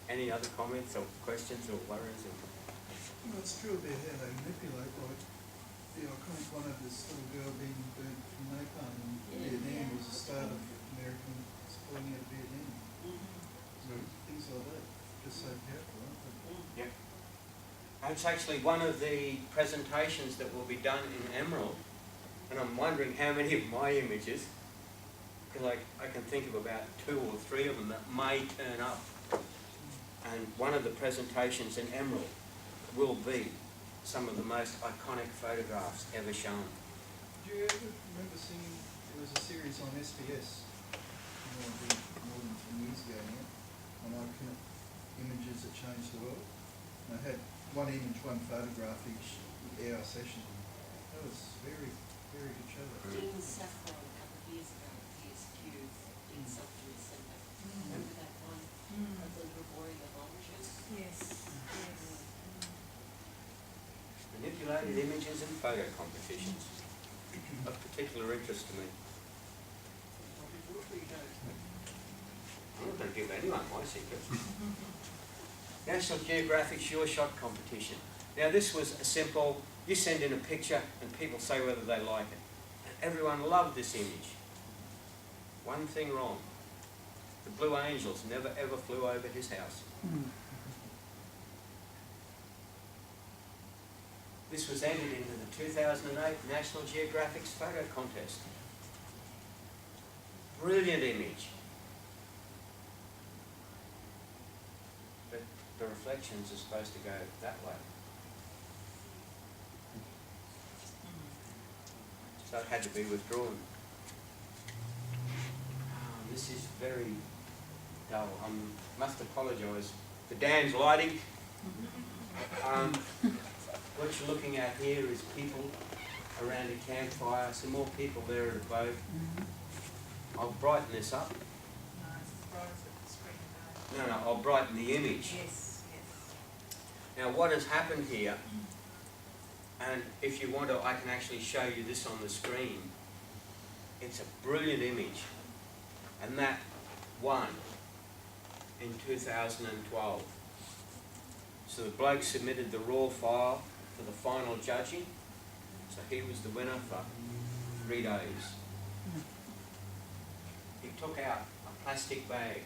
Any other comments or questions or worries? Well, it's true about how they manipulate, like the iconic one of this little girl being burnt from napalm in Vietnam was the start of American supporting out of Vietnam. So things like that, just so powerful, aren't they? Yep. It's actually one of the presentations that will be done in Emerald, and I'm wondering how many of my images, because I can think of about 2 or 3 of them that may turn up. And one of the presentations in Emerald will be some of the most iconic photographs ever shown. Do you ever remember seeing, there was a series on SBS, more than 10 years ago now, on iconic images that changed the world? And I had one image, one photograph each hour session. That was very, very good show. Dean Saffron a couple of years ago at PSQ in Suffolk Centre. Remember that one of the little boy in the vultures? Yes, yes. Manipulated images and photo competitions of particular interest to me. I'm not going to give anyone my secrets. National Geographic Sure Shot Competition. Now this was a simple, you send in a picture and people say whether they like it. And everyone loved this image. One thing wrong. The Blue Angels never ever flew over his house. This was entered into the 2008 National Geographic's photo contest. Brilliant image. But the reflections are supposed to go that way. So it had to be withdrawn. This is very dull. I must apologise. The Dan's lighting. What you're looking at here is people around a campfire, some more people there at a boat. I'll brighten this up. No, it's as bright as the screen. No, I'll brighten the image. Yes, yes. Now what has happened here, and if you want to, I can actually show you this on the screen. It's a brilliant image, and that won in 2012. So the bloke submitted the raw file for the final judging, so he was the winner for 3 days. He took out a plastic bag,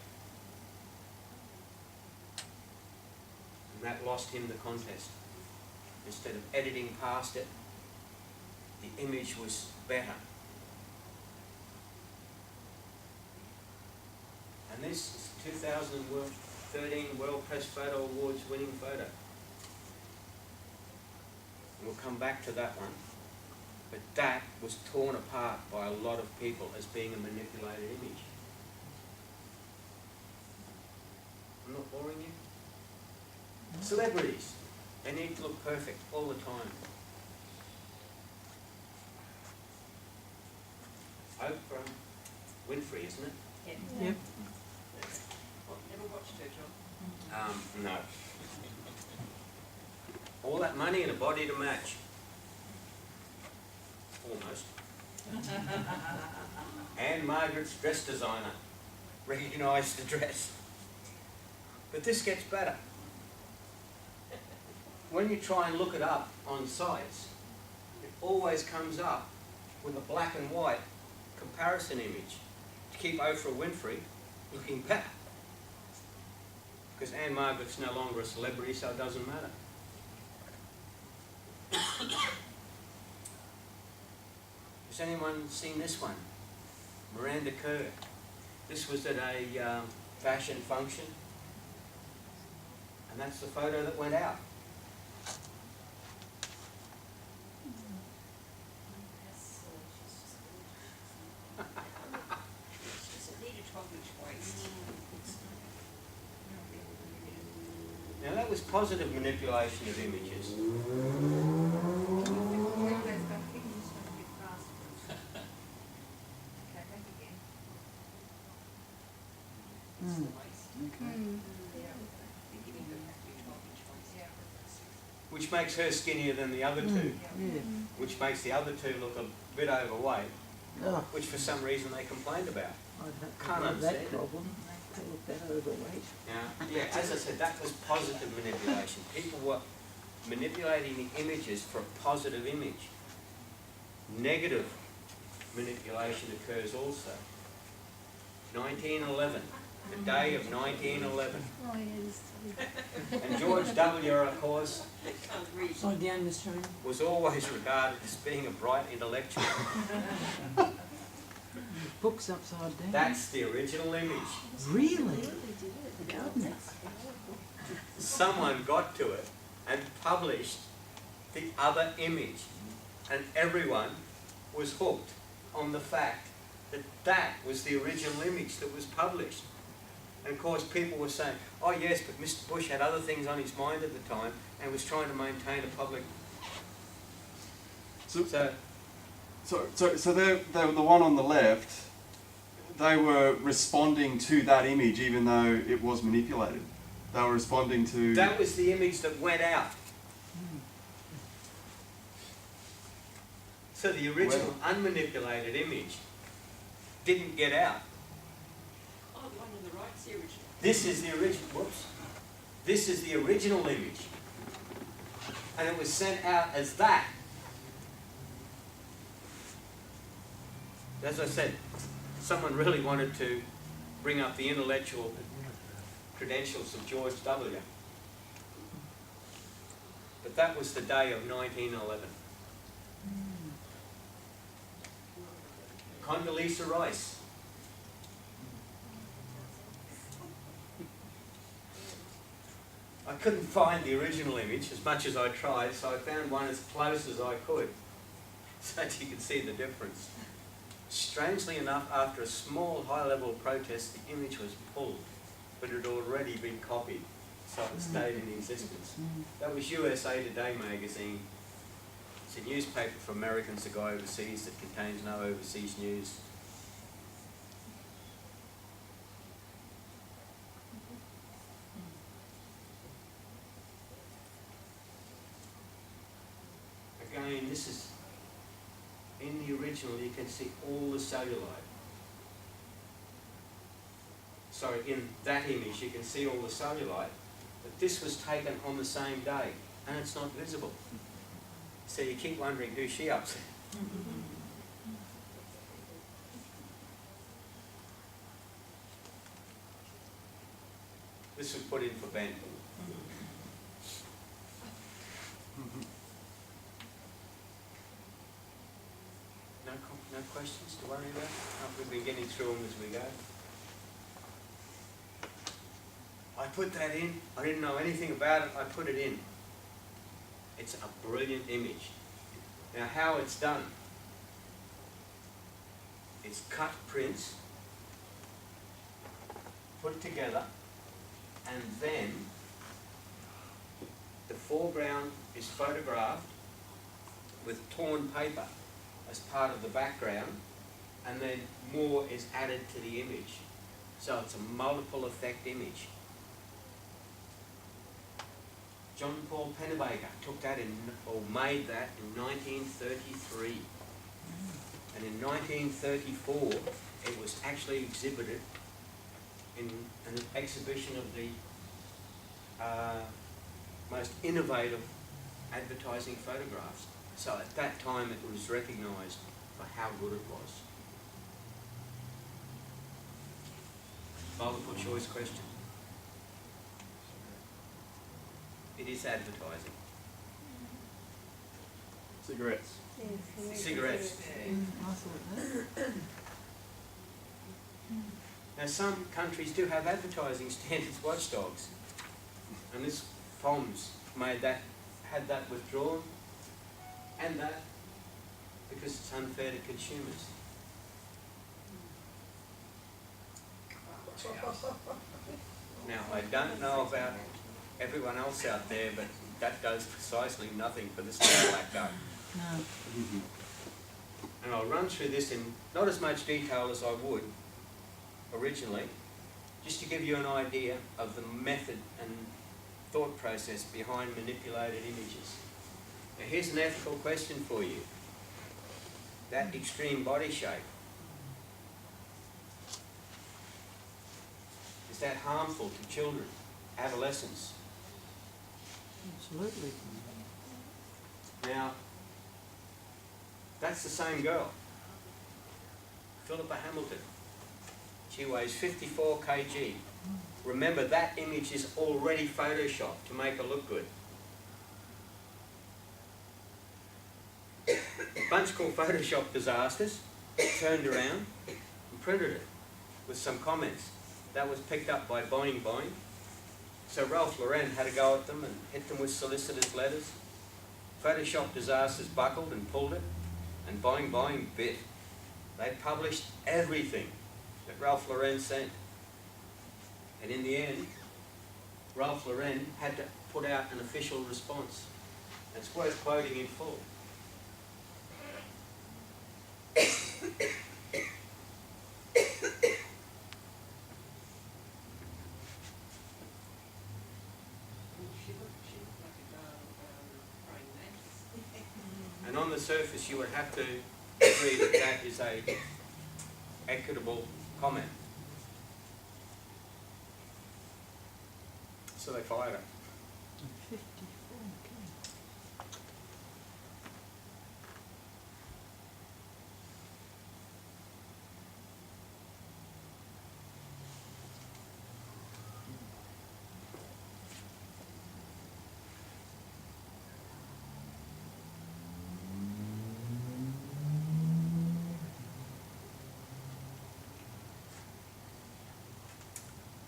and that lost him the contest. Instead of editing past it, the image was better. And this is 2013 World Press Photo Awards winning photo. And we'll come back to that one. But that was torn apart by a lot of people as being a manipulated image. I'm not boring you? Celebrities. They need to look perfect all the time. Oprah Winfrey, isn't it? Yep. Never watched her, John. No. All that money and a body to match. almost. Anne Margaret's dress designer recognised the dress. But this gets better. When you try and look it up on sites, it always comes up with a black and white comparison image to keep Oprah Winfrey looking better. Because Anne Margaret's no longer a celebrity, so it doesn't matter. Has anyone seen this one? Miranda Kerr. This was at a fashion function, and that's the photo that went out. Now that was positive manipulation of images. Which makes her skinnier than the other two, which makes the other two look a bit overweight, which for some reason they complained about. Can't understand it. They look that overweight. Yeah, as I said, that was positive manipulation. People were manipulating the images for a positive image. Negative manipulation occurs also. 1911, the day of 1911. Oh, yes. And George W., of course, Slow down, Miss Turner. was always regarded as being a bright intellectual. Books upside down. That's the original image. Really? Goodness. Someone got to it and published the other image, and everyone was hooked on the fact that that was the original image that was published. And of course people were saying, oh yes, but Mr. Bush had other things on his mind at the time and was trying to maintain a public... So they were the one on the left. They were responding to that image, even though it was manipulated. They were responding to. That was the image that went out. So the original unmanipulated image didn't get out. Oh, the one on the right's the original. This is the original. Whoops. This is the original image, and it was sent out as that. As I said, someone really wanted to bring up the intellectual credentials of George W. But that was the day of 1911. Condoleezza Rice. I couldn't find the original image as much as I tried, so I found one as close as I could, so that you could see the difference. Strangely enough, after a small high-level protest, the image was pulled, but it had already been copied, so it stayed in existence. That was USA Today magazine. It's a newspaper for Americans to go overseas that contains no overseas news. Again, this is, in the original you can see all the cellulite. Sorry, in that image you can see all the cellulite, but this was taken on the same day and it's not visible. So you keep wondering, who's she up to? This was put in for Ben. No questions to worry about? We've been getting through them as we go. I put that in. I didn't know anything about it. I put it in. It's a brilliant image. Now how it's done. It's cut prints, put together, and then the foreground is photographed with torn paper as part of the background, and then more is added to the image. So it's a multiple effect image. John Paul Pennebaker took that in, or made that in 1933. And in 1934, it was actually exhibited in an exhibition of the most innovative advertising photographs. So at that time it was recognised for how good it was. Multiple choice question. It is advertising. Cigarettes. Cigarettes. I thought that. Now some countries do have advertising standards watchdogs, and this POMS had that withdrawn, and that because it's unfair to consumers. Now I don't know about everyone else out there, but that does precisely nothing for this little black duck. No. And I'll run through this in not as much detail as I would originally, just to give you an idea of the method and thought process behind manipulated images. Now here's an ethical question for you. That extreme body shape, is that harmful to children, adolescents? Absolutely. Now, that's the same girl, Philippa Hamilton. She weighs 54 kg. Remember, that image is already photoshopped to make her look good. A bunch called Photoshop Disasters turned around and printed it with some comments. That was picked up by Boing Boing. So Ralph Lauren had a go at them and hit them with solicitors' letters. Photoshop Disasters buckled and pulled it, and Boing Boing bit. They published everything that Ralph Lauren sent. And in the end, Ralph Lauren had to put out an official response. It's worth quoting in full. And on the surface, you would have to agree that that is a equitable comment. So they fired her. 54, okay.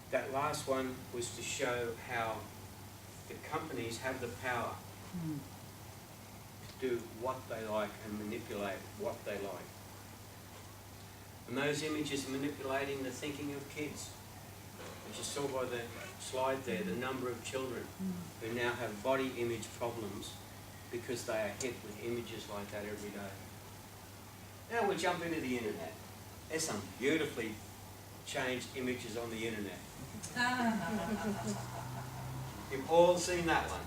That last one was to show how the companies have the power to do what they like and manipulate what they like. And those images are manipulating the thinking of kids. As you saw by the slide there, the number of children who now have body image problems because they are hit with images like that every day. Now we'll jump into the internet. There's some beautifully changed images on the internet. You've all seen that one.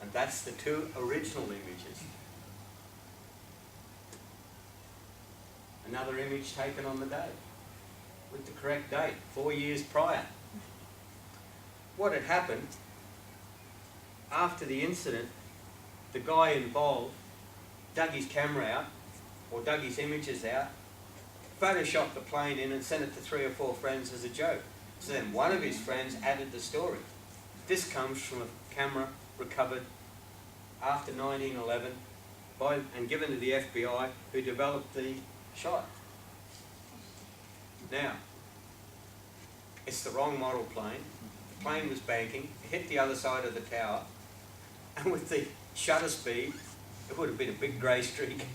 And that's the two original images. Another image taken on the day, with the correct date, 4 years prior. What had happened, after the incident, the guy involved dug his camera out, or dug his images out, photoshopped the plane in and sent it to 3 or 4 friends as a joke. So then one of his friends added the story. This comes from a camera recovered after 1911 and given to the FBI, who developed the shot. Now, it's the wrong model plane. The plane was banking, it hit the other side of the tower, and with the shutter speed, it would have been a big grey streak.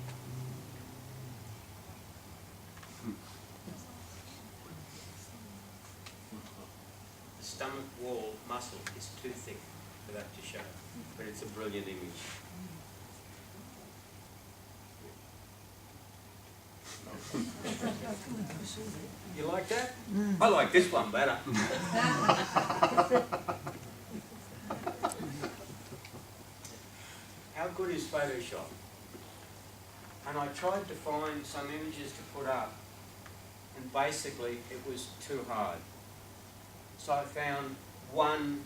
The stomach wall muscle is too thick for that to show, but it's a brilliant image. You like that? I like this one better. How good is use Photoshop. And I tried to find some images to put up, and basically it was too hard. So I found one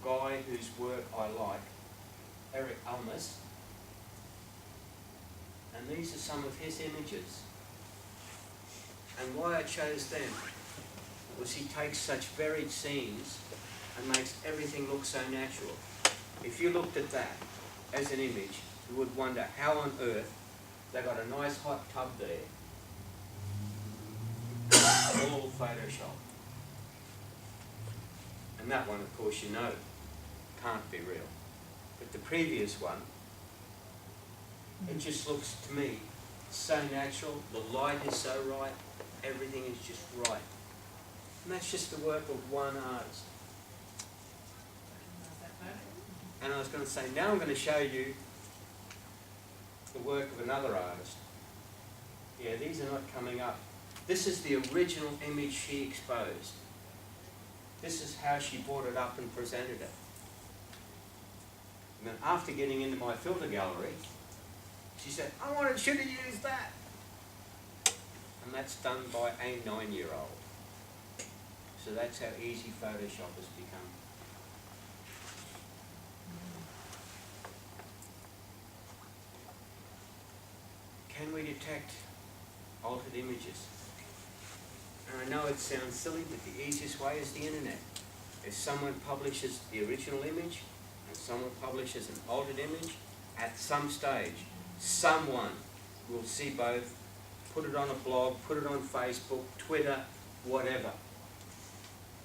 guy whose work I like, Eric Almas, and these are some of his images. And why I chose them was he takes such varied scenes and makes everything look so natural. If you looked at that as an image, you would wonder how on earth they got a nice hot tub there, all Photoshop. And that one, of course, you know, can't be real. But the previous one, it just looks to me so natural, the light is so right, everything is just right. And that's just the work of one artist. And I was going to say, now I'm going to show you the work of another artist. Yeah, these are not coming up. This is the original image she exposed. This is how she brought it up and presented it. And then after getting into my filter gallery, she said, should have used that. And that's done by a 9-year-old. So that's how easy Photoshop has become. Can we detect altered images? And I know it sounds silly, but the easiest way is the internet. If someone publishes the original image and someone publishes an altered image, at some stage, someone will see both, put it on a blog, put it on Facebook, Twitter, whatever,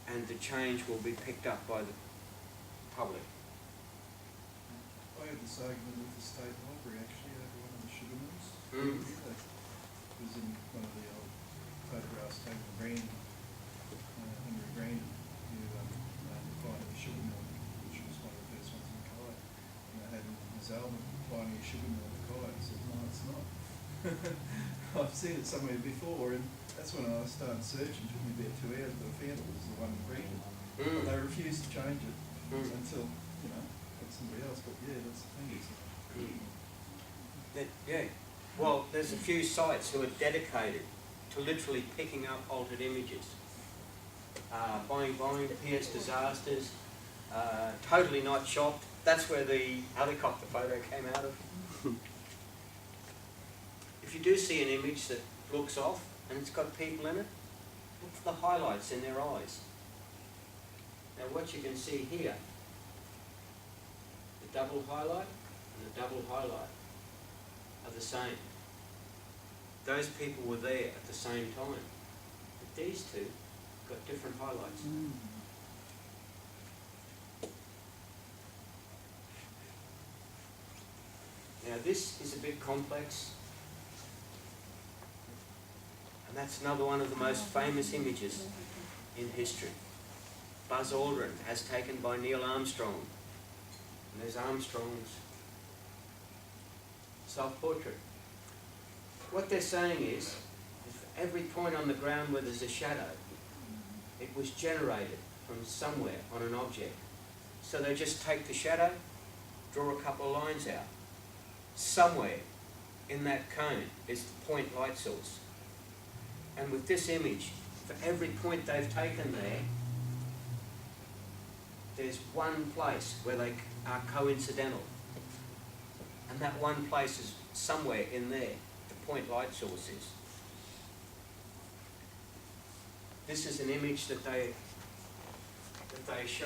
and the change will be picked up by the public. I had this argument with the State Library actually over one of the sugar mills. Mm. It was in one of the old photographs taken by Brandon, Henry Brandon, who finding a sugar mill, which was one of the first ones in Kai. And they had in his album, Finding a Sugar Mill in Kai. He said, no, it's not. I've seen it somewhere before, and that's when I started searching. It took me about 2 hours, but I found it was the one in Brandon. But they refused to change it until, got somebody else. But yeah, that's the thing. Yeah. Well, there's a few sites who are dedicated to literally picking up altered images. Boing Boing, PS Disasters, Totally Not Shocked. That's where the helicopter photo came out of. If you do see an image that looks off and it's got people in it, look for the highlights in their eyes. Now what you can see here, the double highlight and the double highlight are the same. Those people were there at the same time. But these two got different highlights. Now this is a bit complex. And that's another one of the most famous images in history. Buzz Aldrin, as taken by Neil Armstrong. And there's Armstrong's self-portrait. What they're saying is, for every point on the ground where there's a shadow, it was generated from somewhere on an object. So they just take the shadow, draw a couple of lines out. Somewhere in that cone is the point light source. And with this image, for every point they've taken there, there's one place where they are coincidental. And that one place is somewhere in there, the point light source is. This is an image that they show.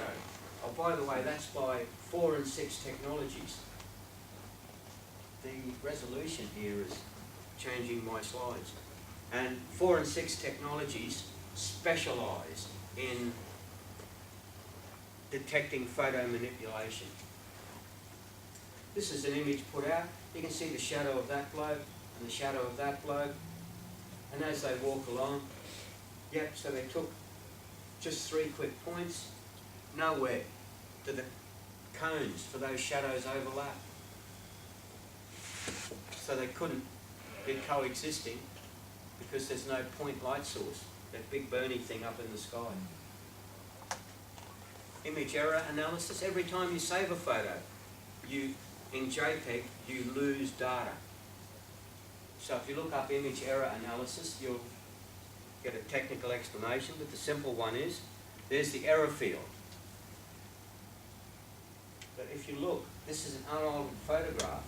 Oh, by the way, that's by 4 and 6 Technologies. The resolution here is changing my slides. And 4 and 6 Technologies specialise in detecting photo manipulation. This is an image put out. You can see the shadow of that bloke and the shadow of that bloke. And as they walk along, yep, so they took just 3 quick points. Nowhere do the cones for those shadows overlap. So they couldn't be coexisting because there's no point light source, that big burning thing up in the sky. Image error analysis. Every time you save a photo, you in JPEG, you lose data. So if you look up image error analysis, you'll get a technical explanation, but the simple one is, there's the error field. But if you look, this is an unaltered photograph,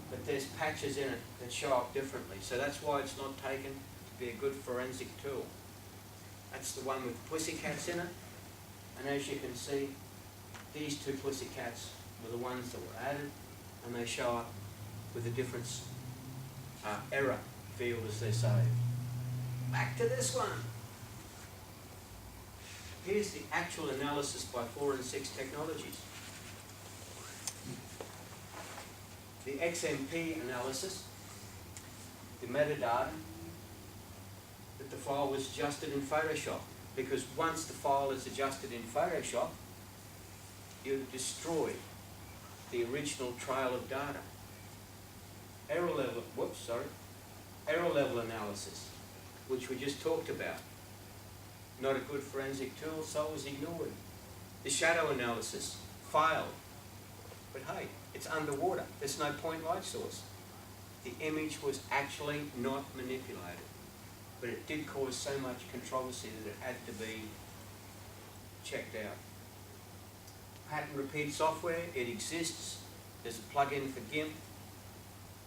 but there's patches in it that show up differently. So that's why it's not taken to be a good forensic tool. That's the one with pussycats in it. And as you can see, these two pussycats were the ones that were added, and they show up with a different error field as they're saved. Back to this one. Here's the actual analysis by 4 and 6 Technologies. The XMP analysis, the metadata, that the file was adjusted in Photoshop. Because once the file is adjusted in Photoshop, you destroy the original trail of data. Error level analysis, which we just talked about. Not a good forensic tool, so it was ignored. The shadow analysis, failed. But hey, it's underwater. There's no point light source. The image was actually not manipulated. But it did cause so much controversy that it had to be checked out. Pattern repeat software, it exists. There's a plug-in for GIMP.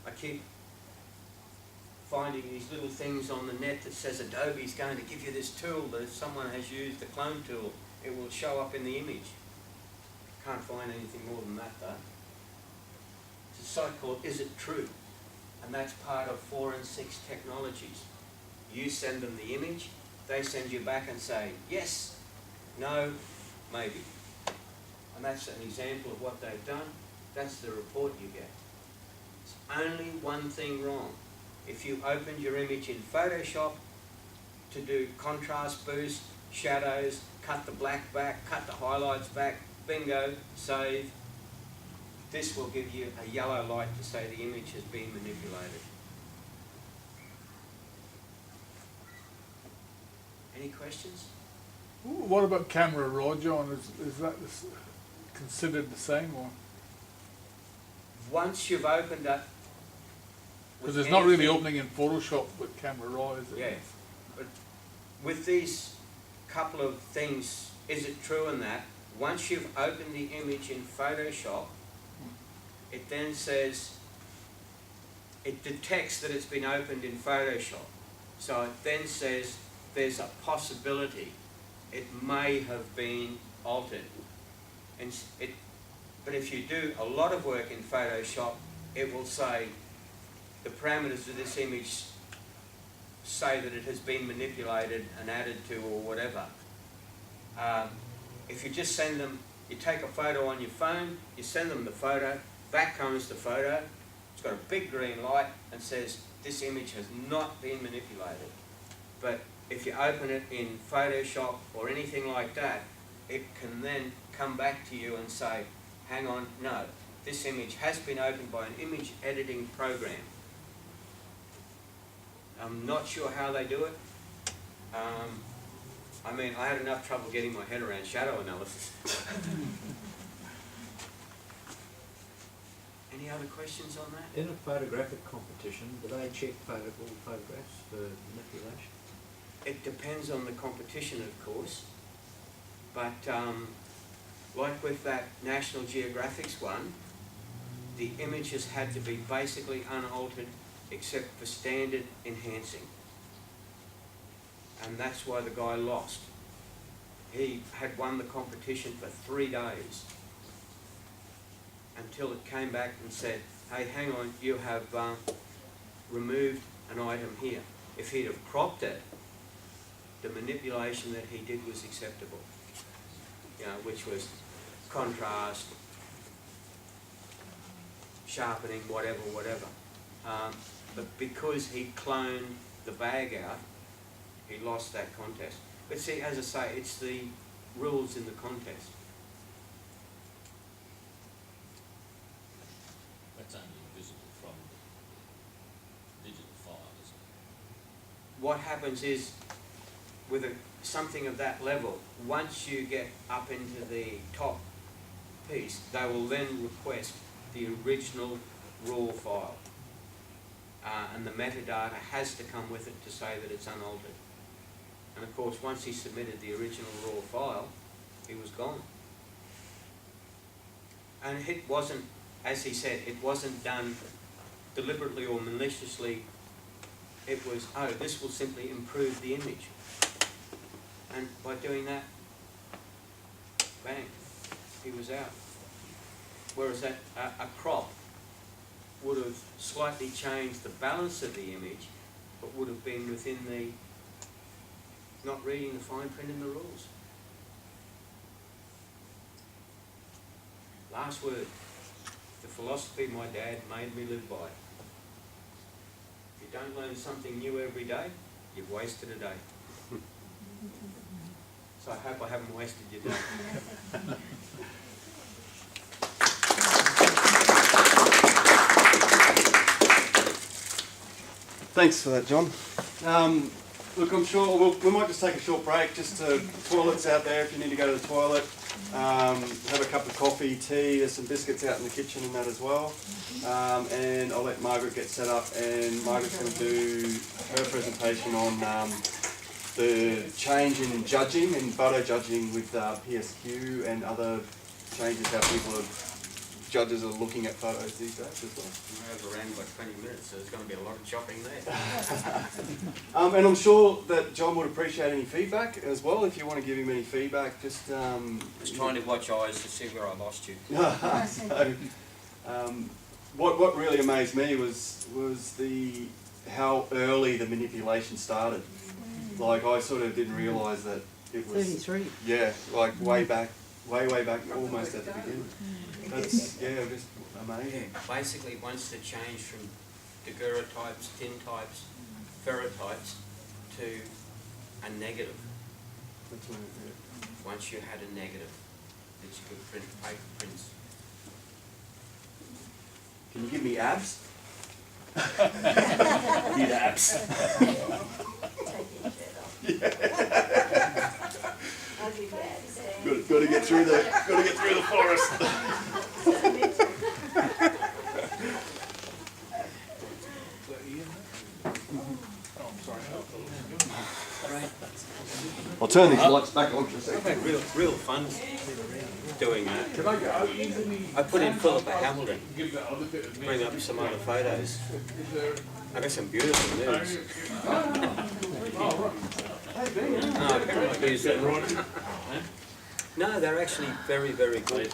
I keep finding these little things on the net that says Adobe's going to give you this tool that if someone has used the clone tool, it will show up in the image. Can't find anything more than that though. It's a site called Is It True? And that's part of 4 and 6 Technologies. You send them the image, they send you back and say, yes, no, maybe. And that's an example of what they've done. That's the report you get. There's only one thing wrong. If you opened your image in Photoshop to do contrast boost, shadows, cut the black back, cut the highlights back, bingo, save, this will give you a yellow light to say the image has been manipulated. Any questions? What about camera raw, John? Is that considered the same, or? Once you've opened up... Because it's not really opening in Photoshop with camera raw, is it? Yeah, but with these couple of things, is it true in that once you've opened the image in Photoshop, it then says, it detects that it's been opened in Photoshop. So it then says there's a possibility it may have been altered. And but if you do a lot of work in Photoshop, it will say the parameters of this image say that it has been manipulated and added to or whatever. If you just send them, you take a photo on your phone, you send them the photo, back comes the photo, it's got a big green light and says this image has not been manipulated. But if you open it in Photoshop or anything like that, it can then come back to you and say, hang on, no, this image has been opened by an image editing program. I'm not sure how they do it. I mean, I had enough trouble getting my head around shadow analysis. Any other questions on that? In a photographic competition, do they check photographs for manipulation? It depends on the competition, of course. But like with that National Geographic's one, the images had to be basically unaltered except for standard enhancing. And that's why the guy lost. He had won the competition for 3 days until it came back and said, hey, hang on, you have removed an item here. If he'd have cropped it, the manipulation that he did was acceptable, you know, which was contrast, sharpening, whatever. But because he cloned the bag out, he lost that contest. But see, as I say, it's the rules in the contest. That's only visible from the digital file, isn't it? What happens is, with something of that level, once you get up into the top piece, they will then request the original raw file. And the metadata has to come with it to say that it's unaltered. And of course, once he submitted the original raw file, he was gone. And it wasn't, as he said, it wasn't done deliberately or maliciously. It was, oh, this will simply improve the image. And by doing that, bang, he was out. Whereas a crop would have slightly changed the balance of the image, but would have been within the, not reading the fine print in the rules. Last word, the philosophy my dad made me live by. If you don't learn something new every day, you've wasted a day. So I hope I haven't wasted your day. Thanks for that, John. Look, I'm sure we might just take a short break, just to toilets out there if you need to go to the toilet. Have a cup of coffee, tea, there's some biscuits out in the kitchen and that as well. And I'll let Margaret get set up, and Margaret's going to do her presentation on the change in judging and photo judging with PSQ and other changes how judges are looking at photos these days as well. I overran by 20 minutes, so there's going to be a lot of chopping there. And I'm sure that John would appreciate any feedback as well. If you want to give him any feedback, just Just trying to watch eyes to see where I lost you. So, what really amazed me was how early the manipulation started. Like, I sort of didn't realise that it was 33. Yeah, like way back, almost at the beginning. That's just amazing. Yeah, basically wants to change from daguerreotypes, tintypes, ferrotypes to a negative. That's when Once you had a negative, that you could print paper prints. Can you give me abs? Need abs. Take your shirt off. I'll give you that. Got to get through the forest. I'll turn these lights back on for a second. I've had real fun doing that. I put in Philippa Hamilton to bring up some other photos. I got some beautiful nudes. No, apparently I used that wrong. No, they're actually very, very good.